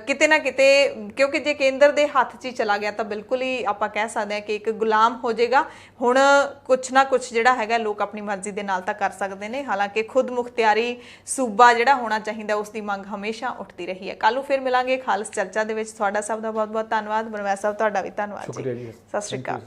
B: ਕਿਤੇ ਨਾ ਕਿਤੇ, ਕਿਉਂਕਿ ਜੇ ਕੇਂਦਰ ਦੇ ਹੱਥ 'ਚ ਹੀ ਚਲਾ ਗਿਆ ਤਾਂ ਬਿਲਕੁਲ ਹੀ ਆਪਾਂ ਕਹਿ ਸਕਦੇ ਹਾਂ ਕਿ ਇੱਕ ਗੁਲਾਮ ਹੋ ਜਾਏਗਾ। ਹੁਣ ਕੁਛ ਨਾ ਕੁਛ ਜਿਹੜਾ ਹੈਗਾ ਲੋਕ ਆਪਣੀ ਮਰਜ਼ੀ ਦੇ ਨਾਲ ਤਾਂ ਕਰ ਸਕਦੇ ਨੇ, ਹਾਲਾਂਕਿ ਖੁਦ ਮੁਖਤਿਆਰੀ ਸੂਬਾ ਜਿਹੜਾ ਹੋਣਾ ਚਾਹੀਦਾ ਉਸ ਦੀ ਮੰਗ ਹਮੇਸ਼ਾ ਉੱਠਦੀ ਰਹੀ ਹੈ। ਕੱਲ੍ਹ ਨੂੰ ਫਿਰ ਮਿਲਾਂਗੇ ਖਾਲਸ ਚਰਚਾ ਦੇ ਵਿੱਚ। ਤੁਹਾਡਾ ਸਭ ਦਾ ਬਹੁਤ ਬਹੁਤ ਧੰਨਵਾਦ। ਬਨਵੈਤ ਸਾਹਿਬ ਤੁਹਾਡਾ ਵੀ ਧੰਨਵਾਦ ਜੀ।
A: ਸ਼ੁਕਰੀਆ ਜੀ।
B: ਸਤਿ ਸ਼੍ਰੀ ਅਕਾਲ।